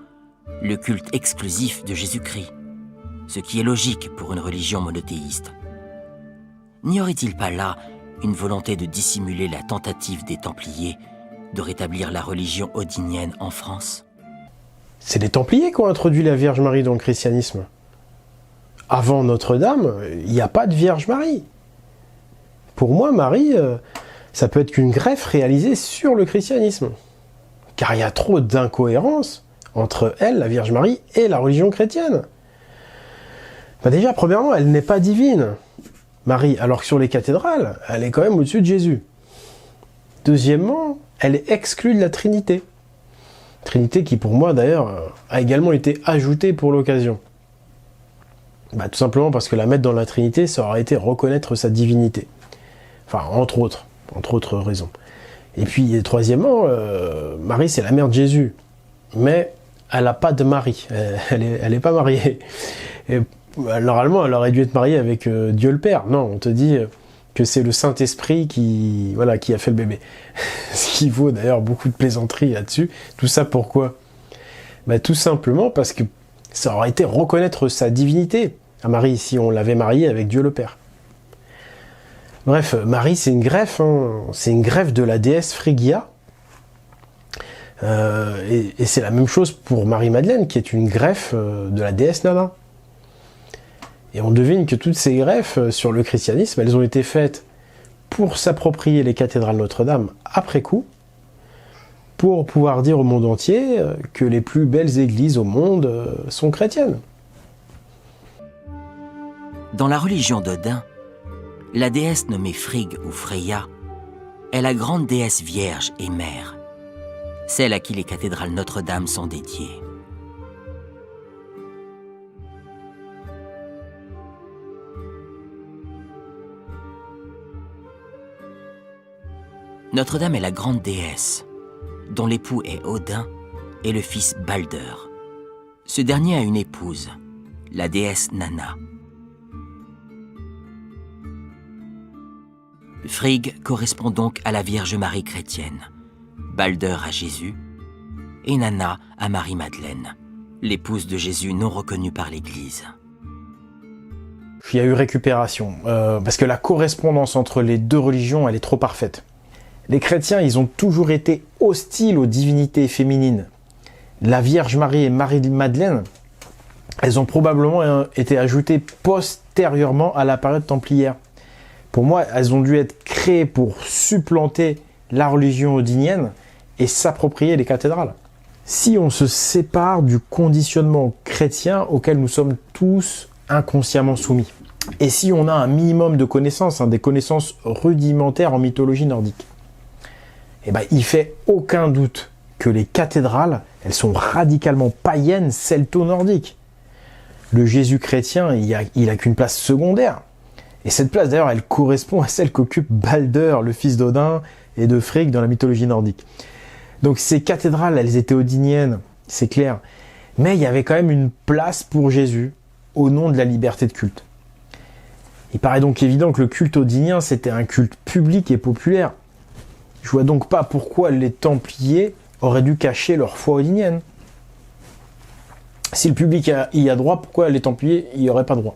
le culte exclusif de Jésus-Christ, ce qui est logique pour une religion monothéiste. N'y aurait-il pas là une volonté de dissimuler la tentative des Templiers de rétablir la religion odinienne en France? C'est les Templiers qui ont introduit la Vierge Marie dans le christianisme. Avant Notre-Dame, il n'y a pas de Vierge Marie. Pour moi, Marie, ça peut être qu'une greffe réalisée sur le christianisme. Car il y a trop d'incohérences entre elle, la Vierge Marie, et la religion chrétienne. Déjà, premièrement, elle n'est pas divine, Marie, alors que sur les cathédrales, elle est quand même au-dessus de Jésus. Deuxièmement, elle est exclue de la Trinité. Trinité qui, pour moi, d'ailleurs, a également été ajoutée pour l'occasion. Tout simplement parce que la mettre dans la Trinité, ça aurait été reconnaître sa divinité. Enfin, entre autres raisons. Et puis, troisièmement, Marie, c'est la mère de Jésus. Mais elle n'a pas de mari. Elle est pas mariée. Et, normalement, elle aurait dû être mariée avec Dieu le Père. Non, on te dit que c'est le Saint-Esprit qui a fait le bébé. Ce qui vaut d'ailleurs beaucoup de plaisanteries là-dessus. Tout ça pourquoi? Tout simplement parce que ça aurait été reconnaître sa divinité à Marie si on l'avait mariée avec Dieu le Père. Bref, Marie, c'est une greffe, c'est une greffe de la déesse Phrygia. Et c'est la même chose pour Marie-Madeleine, qui est une greffe de la déesse Nana. Et on devine que toutes ces greffes sur le christianisme, elles ont été faites pour s'approprier les cathédrales Notre-Dame après coup, pour pouvoir dire au monde entier que les plus belles églises au monde sont chrétiennes. Dans la religion d'Odin, la déesse nommée Frigg ou Freya est la grande déesse vierge et mère, celle à qui les cathédrales Notre-Dame sont dédiées. Notre-Dame est la grande déesse, dont l'époux est Odin et le fils Balder. Ce dernier a une épouse, la déesse Nanna. Frigg correspond donc à la Vierge Marie chrétienne, Balder à Jésus et Nanna à Marie-Madeleine, l'épouse de Jésus non reconnue par l'Église. Il y a eu récupération, parce que la correspondance entre les deux religions, elle est trop parfaite. Les chrétiens, ils ont toujours été hostiles aux divinités féminines. La Vierge Marie et Marie-Madeleine, elles ont probablement été ajoutées postérieurement à la période templière. Pour moi, elles ont dû être créées pour supplanter la religion odinienne et s'approprier les cathédrales. Si on se sépare du conditionnement chrétien auquel nous sommes tous inconsciemment soumis, et si on a un minimum de connaissances, des connaissances rudimentaires en mythologie nordique, eh ben, il fait aucun doute que les cathédrales, elles sont radicalement païennes, celto-nordiques. Le Jésus chrétien, il a qu'une place secondaire. Et cette place, d'ailleurs, elle correspond à celle qu'occupe Balder, le fils d'Odin et de Frigg dans la mythologie nordique. Donc ces cathédrales, elles étaient odiniennes, c'est clair. Mais il y avait quand même une place pour Jésus, au nom de la liberté de culte. Il paraît donc évident que le culte odinien, c'était un culte public et populaire. Je vois donc pas pourquoi les Templiers auraient dû cacher leur foi odinienne. Si le public y a droit, pourquoi les Templiers n'y auraient pas droit?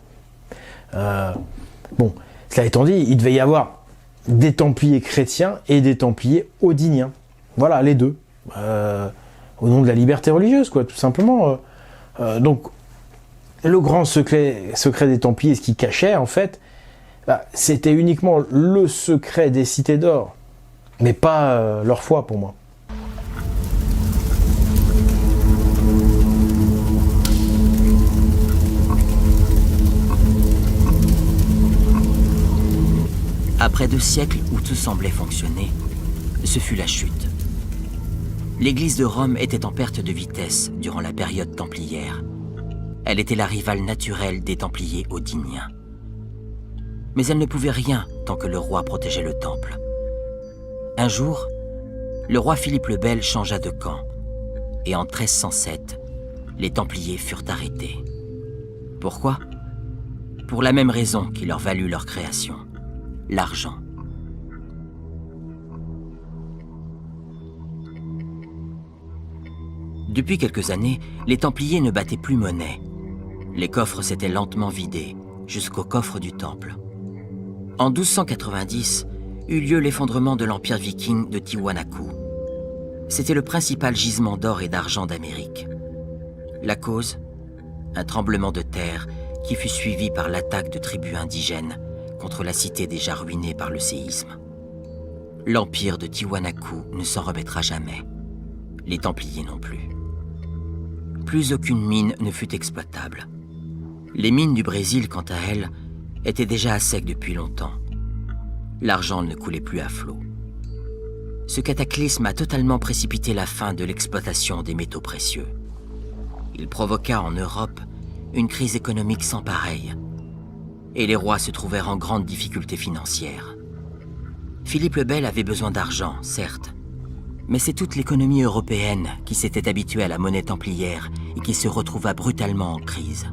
Bon, cela étant dit, il devait y avoir des Templiers chrétiens et des Templiers odiniens. Voilà, les deux. Au nom de la liberté religieuse, quoi, tout simplement. Donc, le grand secret des Templiers, ce qu'ils cachaient, en fait, c'était uniquement le secret des cités d'or. Mais pas leur foi, pour moi. Après 2 siècles où tout semblait fonctionner, ce fut la chute. L'Église de Rome était en perte de vitesse durant la période templière. Elle était la rivale naturelle des Templiers odiniens. Mais elle ne pouvait rien tant que le roi protégeait le temple. Un jour, le roi Philippe le Bel changea de camp, et en 1307, les Templiers furent arrêtés. Pourquoi? Pour la même raison qui leur valut leur création, l'argent. Depuis quelques années, les Templiers ne battaient plus monnaie. Les coffres s'étaient lentement vidés, jusqu'au coffre du temple. En 1290, eut lieu l'effondrement de l'empire viking de Tiwanaku. C'était le principal gisement d'or et d'argent d'Amérique. La cause? Un tremblement de terre qui fut suivi par l'attaque de tribus indigènes contre la cité déjà ruinée par le séisme. L'empire de Tiwanaku ne s'en remettra jamais. Les Templiers non plus. Plus aucune mine ne fut exploitable. Les mines du Brésil, quant à elles, étaient déjà à sec depuis longtemps. L'argent ne coulait plus à flot. Ce cataclysme a totalement précipité la fin de l'exploitation des métaux précieux. Il provoqua en Europe une crise économique sans pareille, et les rois se trouvèrent en grande difficulté financière. Philippe le Bel avait besoin d'argent, certes, mais c'est toute l'économie européenne qui s'était habituée à la monnaie templière et qui se retrouva brutalement en crise.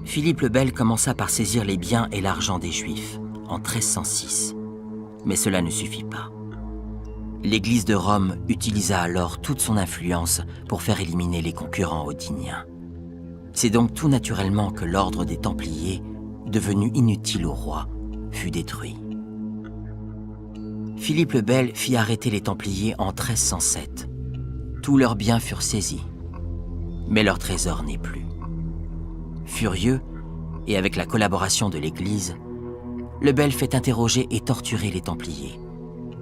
Philippe le Bel commença par saisir les biens et l'argent des Juifs, en 1306. Mais cela ne suffit pas. L'Église de Rome utilisa alors toute son influence pour faire éliminer les concurrents odiniens. C'est donc tout naturellement que l'ordre des Templiers, devenu inutile au roi, fut détruit. Philippe le Bel fit arrêter les Templiers en 1307. Tous leurs biens furent saisis, mais leur trésor n'est plus. Furieux, et avec la collaboration de l'Église, le Bel fait interroger et torturer les Templiers.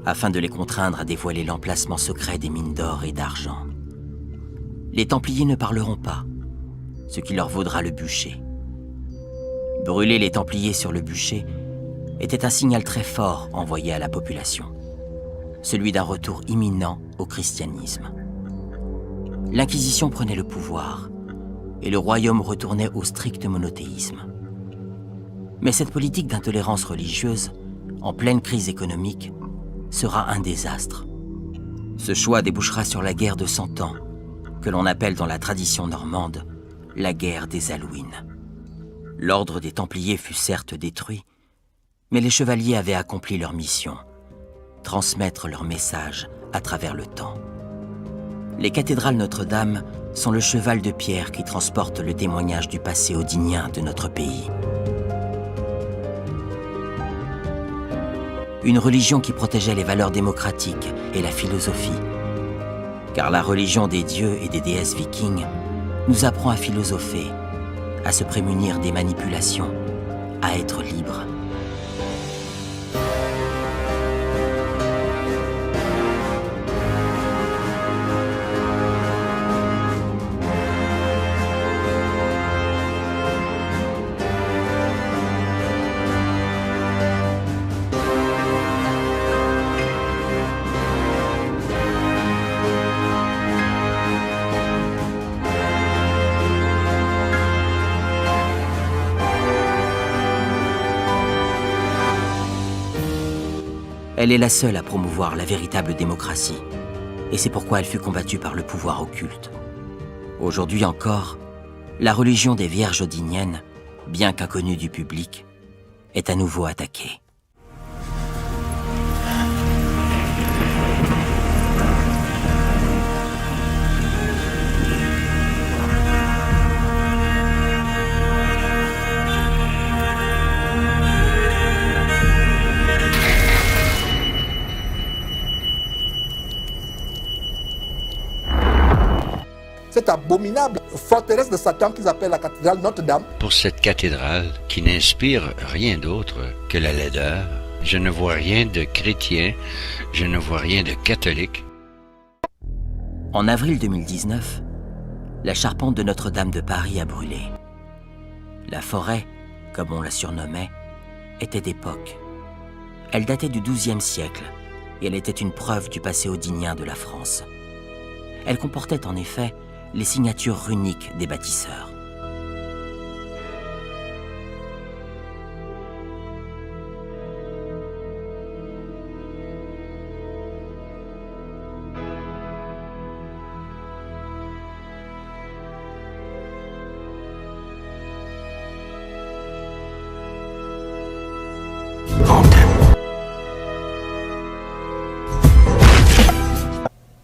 afin de les contraindre à dévoiler l'emplacement secret des mines d'or et d'argent. Les Templiers ne parleront pas, ce qui leur vaudra le bûcher. Brûler les Templiers sur le bûcher était un signal très fort envoyé à la population, celui d'un retour imminent au christianisme. L'Inquisition prenait le pouvoir et le royaume retournait au strict monothéisme. Mais cette politique d'intolérance religieuse, en pleine crise économique, sera un désastre. Ce choix débouchera sur la guerre de 100 ans, que l'on appelle dans la tradition normande la guerre des Alouines. L'ordre des Templiers fut certes détruit, mais les chevaliers avaient accompli leur mission, transmettre leur message à travers le temps. Les cathédrales Notre-Dame sont le cheval de pierre qui transporte le témoignage du passé odinien de notre pays. Une religion qui protégeait les valeurs démocratiques et la philosophie. Car la religion des dieux et des déesses vikings nous apprend à philosopher, à se prémunir des manipulations, à être libre. Elle est la seule à promouvoir la véritable démocratie, et c'est pourquoi elle fut combattue par le pouvoir occulte. Aujourd'hui encore, la religion des Vierges odiniennes, bien qu'inconnue du public, est à nouveau attaquée. Cette abominable forteresse de Satan qu'ils appellent la cathédrale Notre-Dame. Pour cette cathédrale qui n'inspire rien d'autre que la laideur, je ne vois rien de chrétien, je ne vois rien de catholique. En avril 2019, la charpente de Notre-Dame de Paris a brûlé. La forêt, comme on la surnommait, était d'époque. Elle datait du XIIe siècle et elle était une preuve du passé odinien de la France. Elle comportait en effet les signatures runiques des bâtisseurs.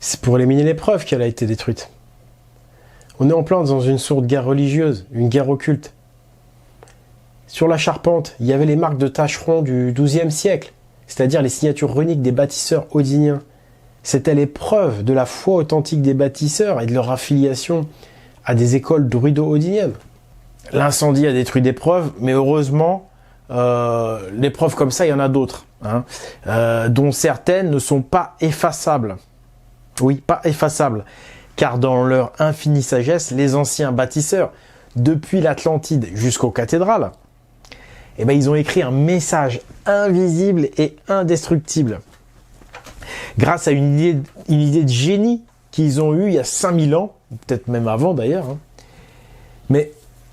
C'est pour éliminer les preuves qu'elle a été détruite. On est en plein dans une sorte de guerre religieuse, une guerre occulte. Sur la charpente, il y avait les marques de tâcherons du XIIe siècle, c'est-à-dire les signatures runiques des bâtisseurs odiniens. C'était les preuves de la foi authentique des bâtisseurs et de leur affiliation à des écoles druido-odiniennes. L'incendie a détruit des preuves, mais heureusement, les preuves comme ça, il y en a d'autres, dont certaines ne sont pas effaçables. Oui, pas effaçables. Car dans leur infinie sagesse, les anciens bâtisseurs, depuis l'Atlantide jusqu'aux cathédrales, eh ben, ils ont écrit un message invisible et indestructible. Grâce à une idée de génie qu'ils ont eue il y a 5000 ans, peut-être même avant d'ailleurs. Mais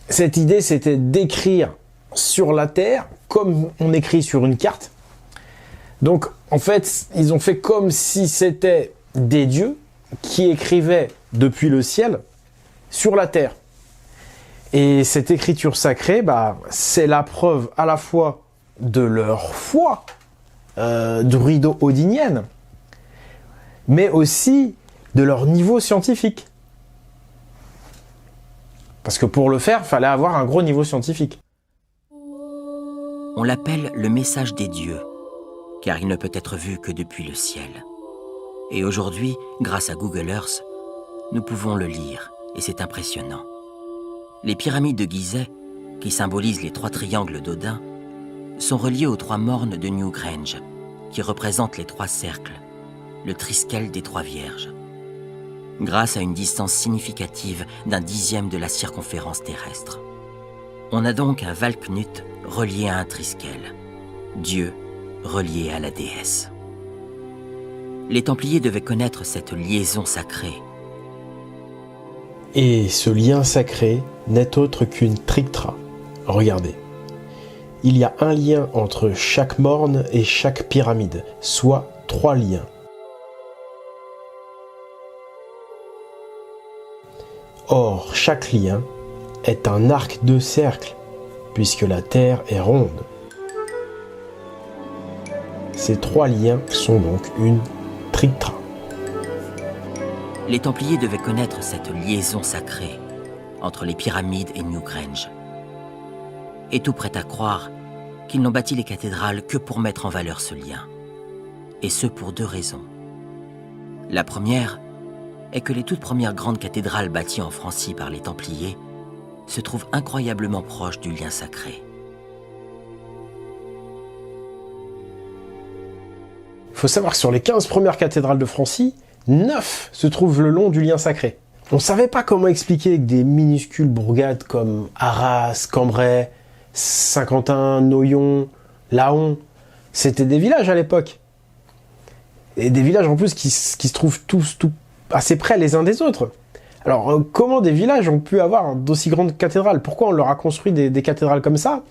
cette idée, c'était d'écrire sur la Terre comme on écrit sur une carte. Donc, en fait, ils ont fait comme si c'était des dieux qui écrivaient depuis le ciel sur la terre. Et cette écriture sacrée, c'est la preuve à la fois de leur foi druido-odinienne, mais aussi de leur niveau scientifique. Parce que pour le faire, il fallait avoir un gros niveau scientifique. On l'appelle le message des dieux, car il ne peut être vu que depuis le ciel. Et aujourd'hui, grâce à Google Earth, nous pouvons le lire, et c'est impressionnant. Les pyramides de Gizeh, qui symbolisent les 3 triangles d'Odin, sont reliées aux 3 mornes de Newgrange, qui représente les 3 cercles, le triskel des 3 vierges, grâce à une distance significative d'1/10 de la circonférence terrestre. On a donc un Valknut relié à un triskel, Dieu relié à la déesse. Les Templiers devaient connaître cette liaison sacrée. Et ce lien sacré n'est autre qu'une trictra. Regardez. Il y a un lien entre chaque morne et chaque pyramide, soit 3 liens. Or, chaque lien est un arc de cercle, puisque la Terre est ronde. Ces 3 liens sont donc une trictra. Les Templiers devaient connaître cette liaison sacrée entre les pyramides et Newgrange. Et tout prêt à croire qu'ils n'ont bâti les cathédrales que pour mettre en valeur ce lien. Et ce pour 2 raisons. La première est que les toutes premières grandes cathédrales bâties en Francie par les Templiers se trouvent incroyablement proches du lien sacré. Il faut savoir que sur les 15 premières cathédrales de Francie, 9 se trouvent le long du lien sacré. On ne savait pas comment expliquer que des minuscules bourgades comme Arras, Cambrai, Saint-Quentin, Noyon, Laon, c'était des villages à l'époque. Et des villages en plus qui se trouvent tous assez près les uns des autres. Alors comment des villages ont pu avoir d'aussi grandes cathédrales? Pourquoi on leur a construit des cathédrales comme ça,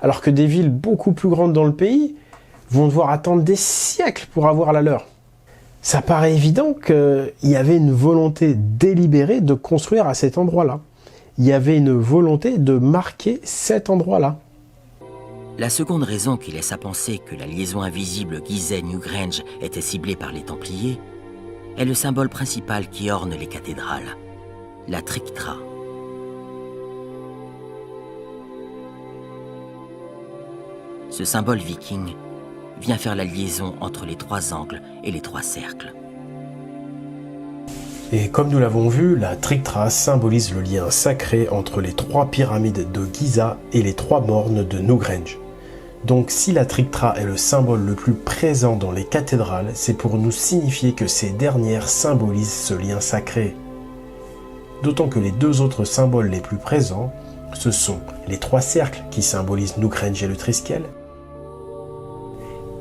alors que des villes beaucoup plus grandes dans le pays vont devoir attendre des siècles pour avoir la leur? Ça paraît évident qu'il y avait une volonté délibérée de construire à cet endroit-là. Il y avait une volonté de marquer cet endroit-là. La seconde raison qui laisse à penser que la liaison invisible Gizeh-Newgrange était ciblée par les Templiers est le symbole principal qui orne les cathédrales, la trictra. Ce symbole viking vient faire la liaison entre les 3 angles et les 3 cercles. Et comme nous l'avons vu, la trictra symbolise le lien sacré entre les 3 pyramides de Giza et les 3 mornes de Newgrange. Donc si la trictra est le symbole le plus présent dans les cathédrales, c'est pour nous signifier que ces dernières symbolisent ce lien sacré. D'autant que les 2 autres symboles les plus présents, ce sont les 3 cercles qui symbolisent Newgrange et le triskel,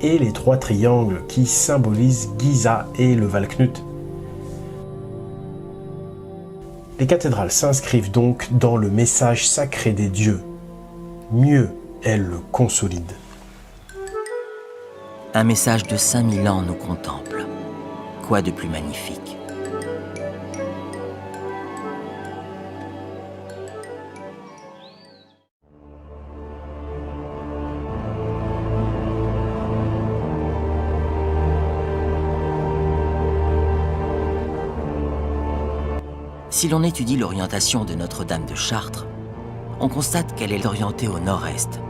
et les 3 triangles qui symbolisent Giza et le Valknut. Les cathédrales s'inscrivent donc dans le message sacré des dieux. Mieux, elles le consolident. Un message de 5000 ans nous contemple. Quoi de plus magnifique? Si l'on étudie l'orientation de Notre-Dame de Chartres, on constate qu'elle est orientée au nord-est,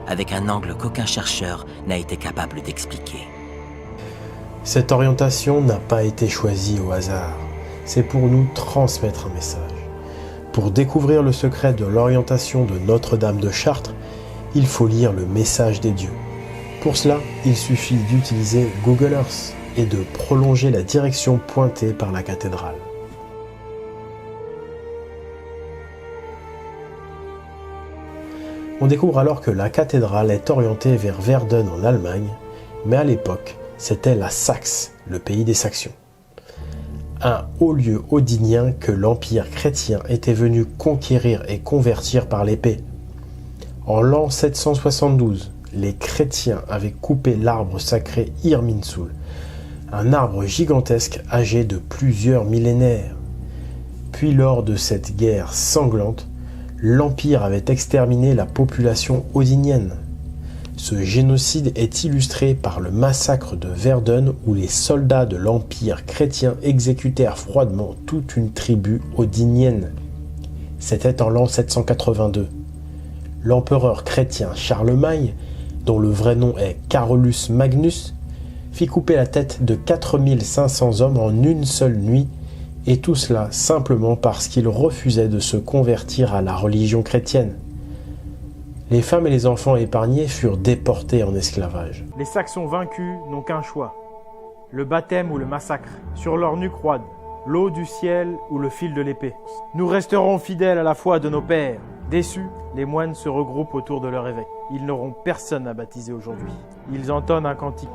avec un angle qu'aucun chercheur n'a été capable d'expliquer. Cette orientation n'a pas été choisie au hasard, c'est pour nous transmettre un message. Pour découvrir le secret de l'orientation de Notre-Dame de Chartres, il faut lire le message des dieux. Pour cela, il suffit d'utiliser Google Earth et de prolonger la direction pointée par la cathédrale. On découvre alors que la cathédrale est orientée vers Verden en Allemagne, mais à l'époque, c'était la Saxe, le pays des Saxons. Un haut lieu odinien que l'Empire chrétien était venu conquérir et convertir par l'épée. En l'an 772, les chrétiens avaient coupé l'arbre sacré Irminsul, un arbre gigantesque âgé de plusieurs millénaires. Puis lors de cette guerre sanglante, l'Empire avait exterminé la population odinienne. Ce génocide est illustré par le massacre de Verden où les soldats de l'Empire chrétien exécutèrent froidement toute une tribu odinienne. C'était en l'an 782. L'empereur chrétien Charlemagne, dont le vrai nom est Carolus Magnus, fit couper la tête de 4500 hommes en une seule nuit, et tout cela simplement parce qu'ils refusaient de se convertir à la religion chrétienne. Les femmes et les enfants épargnés furent déportés en esclavage. Les Saxons vaincus n'ont qu'un choix, le baptême ou le massacre. Sur leur nuque roide, l'eau du ciel ou le fil de l'épée. Nous resterons fidèles à la foi de nos pères. Déçus, les moines se regroupent autour de leur évêque. Ils n'auront personne à baptiser aujourd'hui. Ils entonnent un cantique.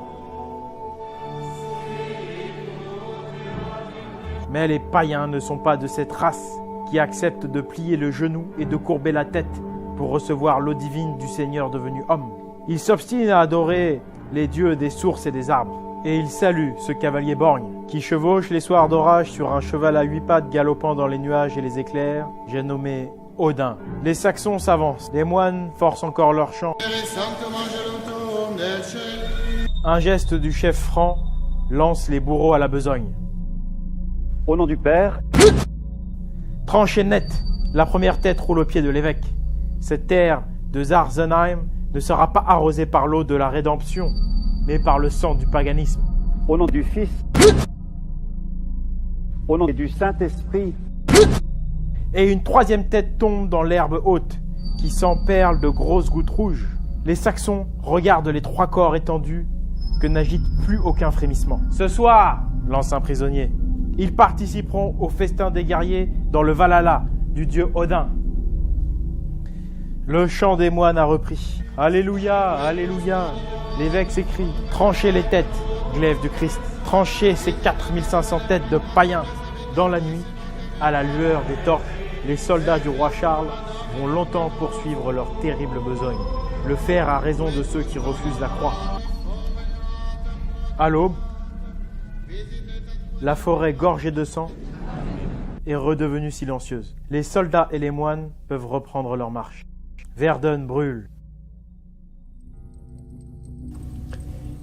Mais les païens ne sont pas de cette race qui accepte de plier le genou et de courber la tête pour recevoir l'eau divine du Seigneur devenu homme. Ils s'obstinent à adorer les dieux des sources et des arbres. Et ils saluent ce cavalier borgne qui chevauche les soirs d'orage sur un cheval à 8 pattes galopant dans les nuages et les éclairs. J'ai nommé Odin. Les Saxons s'avancent. Les moines forcent encore leur chant. Un geste du chef franc lance les bourreaux à la besogne. Au nom du Père. Tranchée net, la première tête roule au pied de l'évêque. Cette terre de Zarzenheim ne sera pas arrosée par l'eau de la rédemption, mais par le sang du paganisme. Au nom du Fils. Au nom du Saint-Esprit. Et une troisième tête tombe dans l'herbe haute, qui s'emperle de grosses gouttes rouges. Les Saxons regardent les 3 corps étendus que n'agite plus aucun frémissement. Ce soir, lance un prisonnier, ils participeront au festin des guerriers dans le Valhalla du dieu Odin. Le chant des moines a repris. Alléluia, alléluia. L'évêque s'écrie, tranchez les têtes, glaive du Christ. Tranchez ces 4500 têtes de païens. Dans la nuit, à la lueur des torches, les soldats du roi Charles vont longtemps poursuivre leur terrible besogne. Le fer a raison de ceux qui refusent la croix. À l'aube, la forêt gorgée de sang est redevenue silencieuse. Les soldats et les moines peuvent reprendre leur marche. Verdun brûle.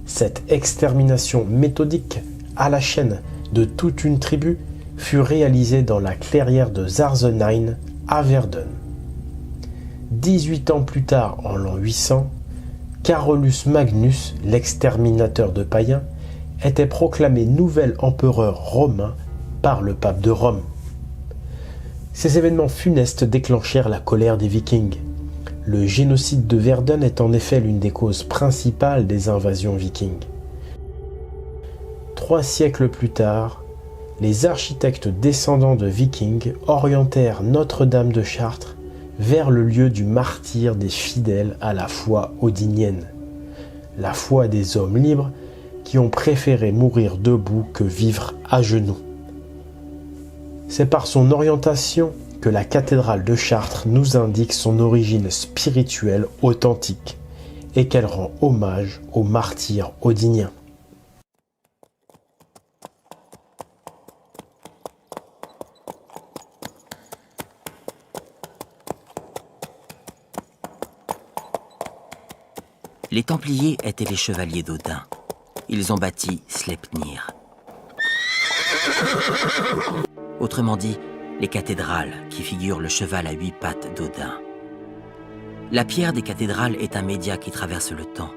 Cette extermination méthodique à la chaîne de toute une tribu fut réalisée dans la clairière de Zarzenheim à Verdun. 18 ans plus tard, en l'an 800, Carolus Magnus, l'exterminateur de païens, était proclamé nouvel empereur romain par le pape de Rome. Ces événements funestes déclenchèrent la colère des Vikings. Le génocide de Verdun est en effet l'une des causes principales des invasions vikings. 3 siècles plus tard, les architectes descendants de Vikings orientèrent Notre-Dame de Chartres vers le lieu du martyre des fidèles à la foi odinienne, la foi des hommes libres qui ont préféré mourir debout que vivre à genoux. C'est par son orientation que la cathédrale de Chartres nous indique son origine spirituelle authentique et qu'elle rend hommage aux martyrs odiniens. Les Templiers étaient les chevaliers d'Odin. Ils ont bâti Sleipnir. Autrement dit, les cathédrales qui figurent le cheval à 8 pattes d'Odin. La pierre des cathédrales est un média qui traverse le temps.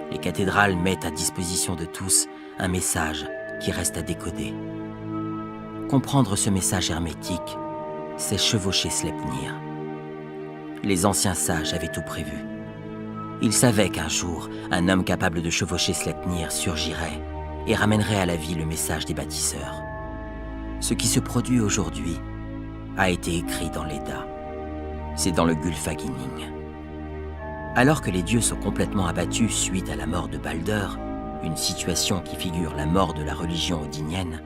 Les cathédrales mettent à disposition de tous un message qui reste à décoder. Comprendre ce message hermétique, c'est chevaucher Sleipnir. Les anciens sages avaient tout prévu. Ils savaient qu'un jour, un homme capable de chevaucher Sleipnir surgirait et ramènerait à la vie le message des bâtisseurs. Ce qui se produit aujourd'hui a été écrit dans l'Edda. C'est dans le Gylfaginning. Alors que les dieux sont complètement abattus suite à la mort de Balder, une situation qui figure la mort de la religion odinienne,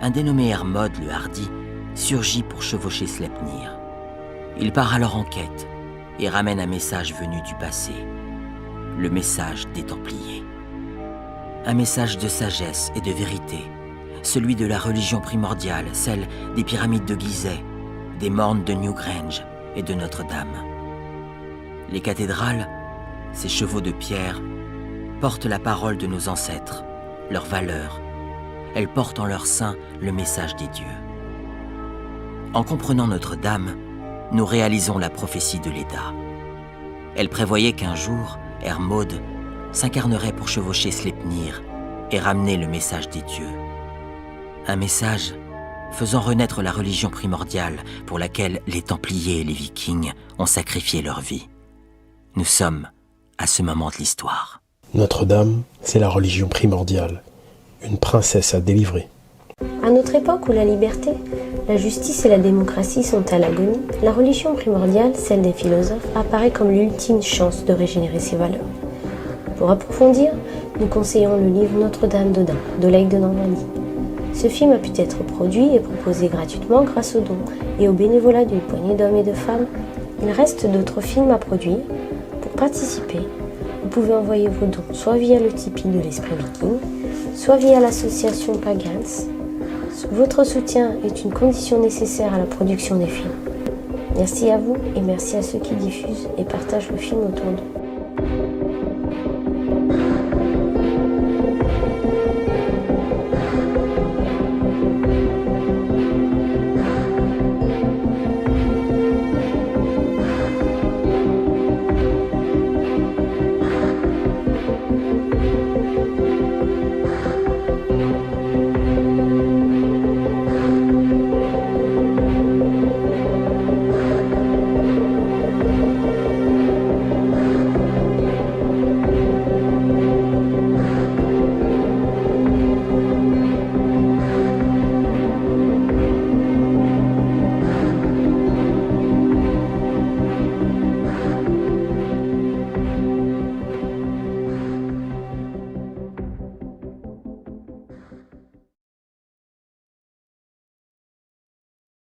un dénommé Hermod le Hardi surgit pour chevaucher Sleipnir. Il part alors en quête et ramène un message venu du passé, le message des Templiers. Un message de sagesse et de vérité, celui de la religion primordiale, celle des pyramides de Gizeh, des mornes de Newgrange et de Notre-Dame. Les cathédrales, ces chevaux de pierre, portent la parole de nos ancêtres, leurs valeurs. Elles portent en leur sein le message des dieux. En comprenant Notre-Dame, nous réalisons la prophétie de l'Edda. Elle prévoyait qu'un jour, Hermod s'incarnerait pour chevaucher Sleipnir et ramener le message des dieux. Un message faisant renaître la religion primordiale pour laquelle les Templiers et les Vikings ont sacrifié leur vie. Nous sommes à ce moment de l'histoire. Notre-Dame, c'est la religion primordiale, une princesse à délivrer. À notre époque où la liberté, la justice et la démocratie sont à l'agonie, la religion primordiale, celle des philosophes, apparaît comme l'ultime chance de régénérer ses valeurs. Pour approfondir, nous conseillons le livre Notre-Dame d'Odin, d'Oleg de Normandie. Ce film a pu être produit et proposé gratuitement grâce aux dons et au bénévolat d'une poignée d'hommes et de femmes. Il reste d'autres films à produire. Pour participer, vous pouvez envoyer vos dons soit via le Tipeee de l'Esprit Viking, soit via l'association Pagans. Votre soutien est une condition nécessaire à la production des films. Merci à vous et merci à ceux qui diffusent et partagent le film autour d'eux.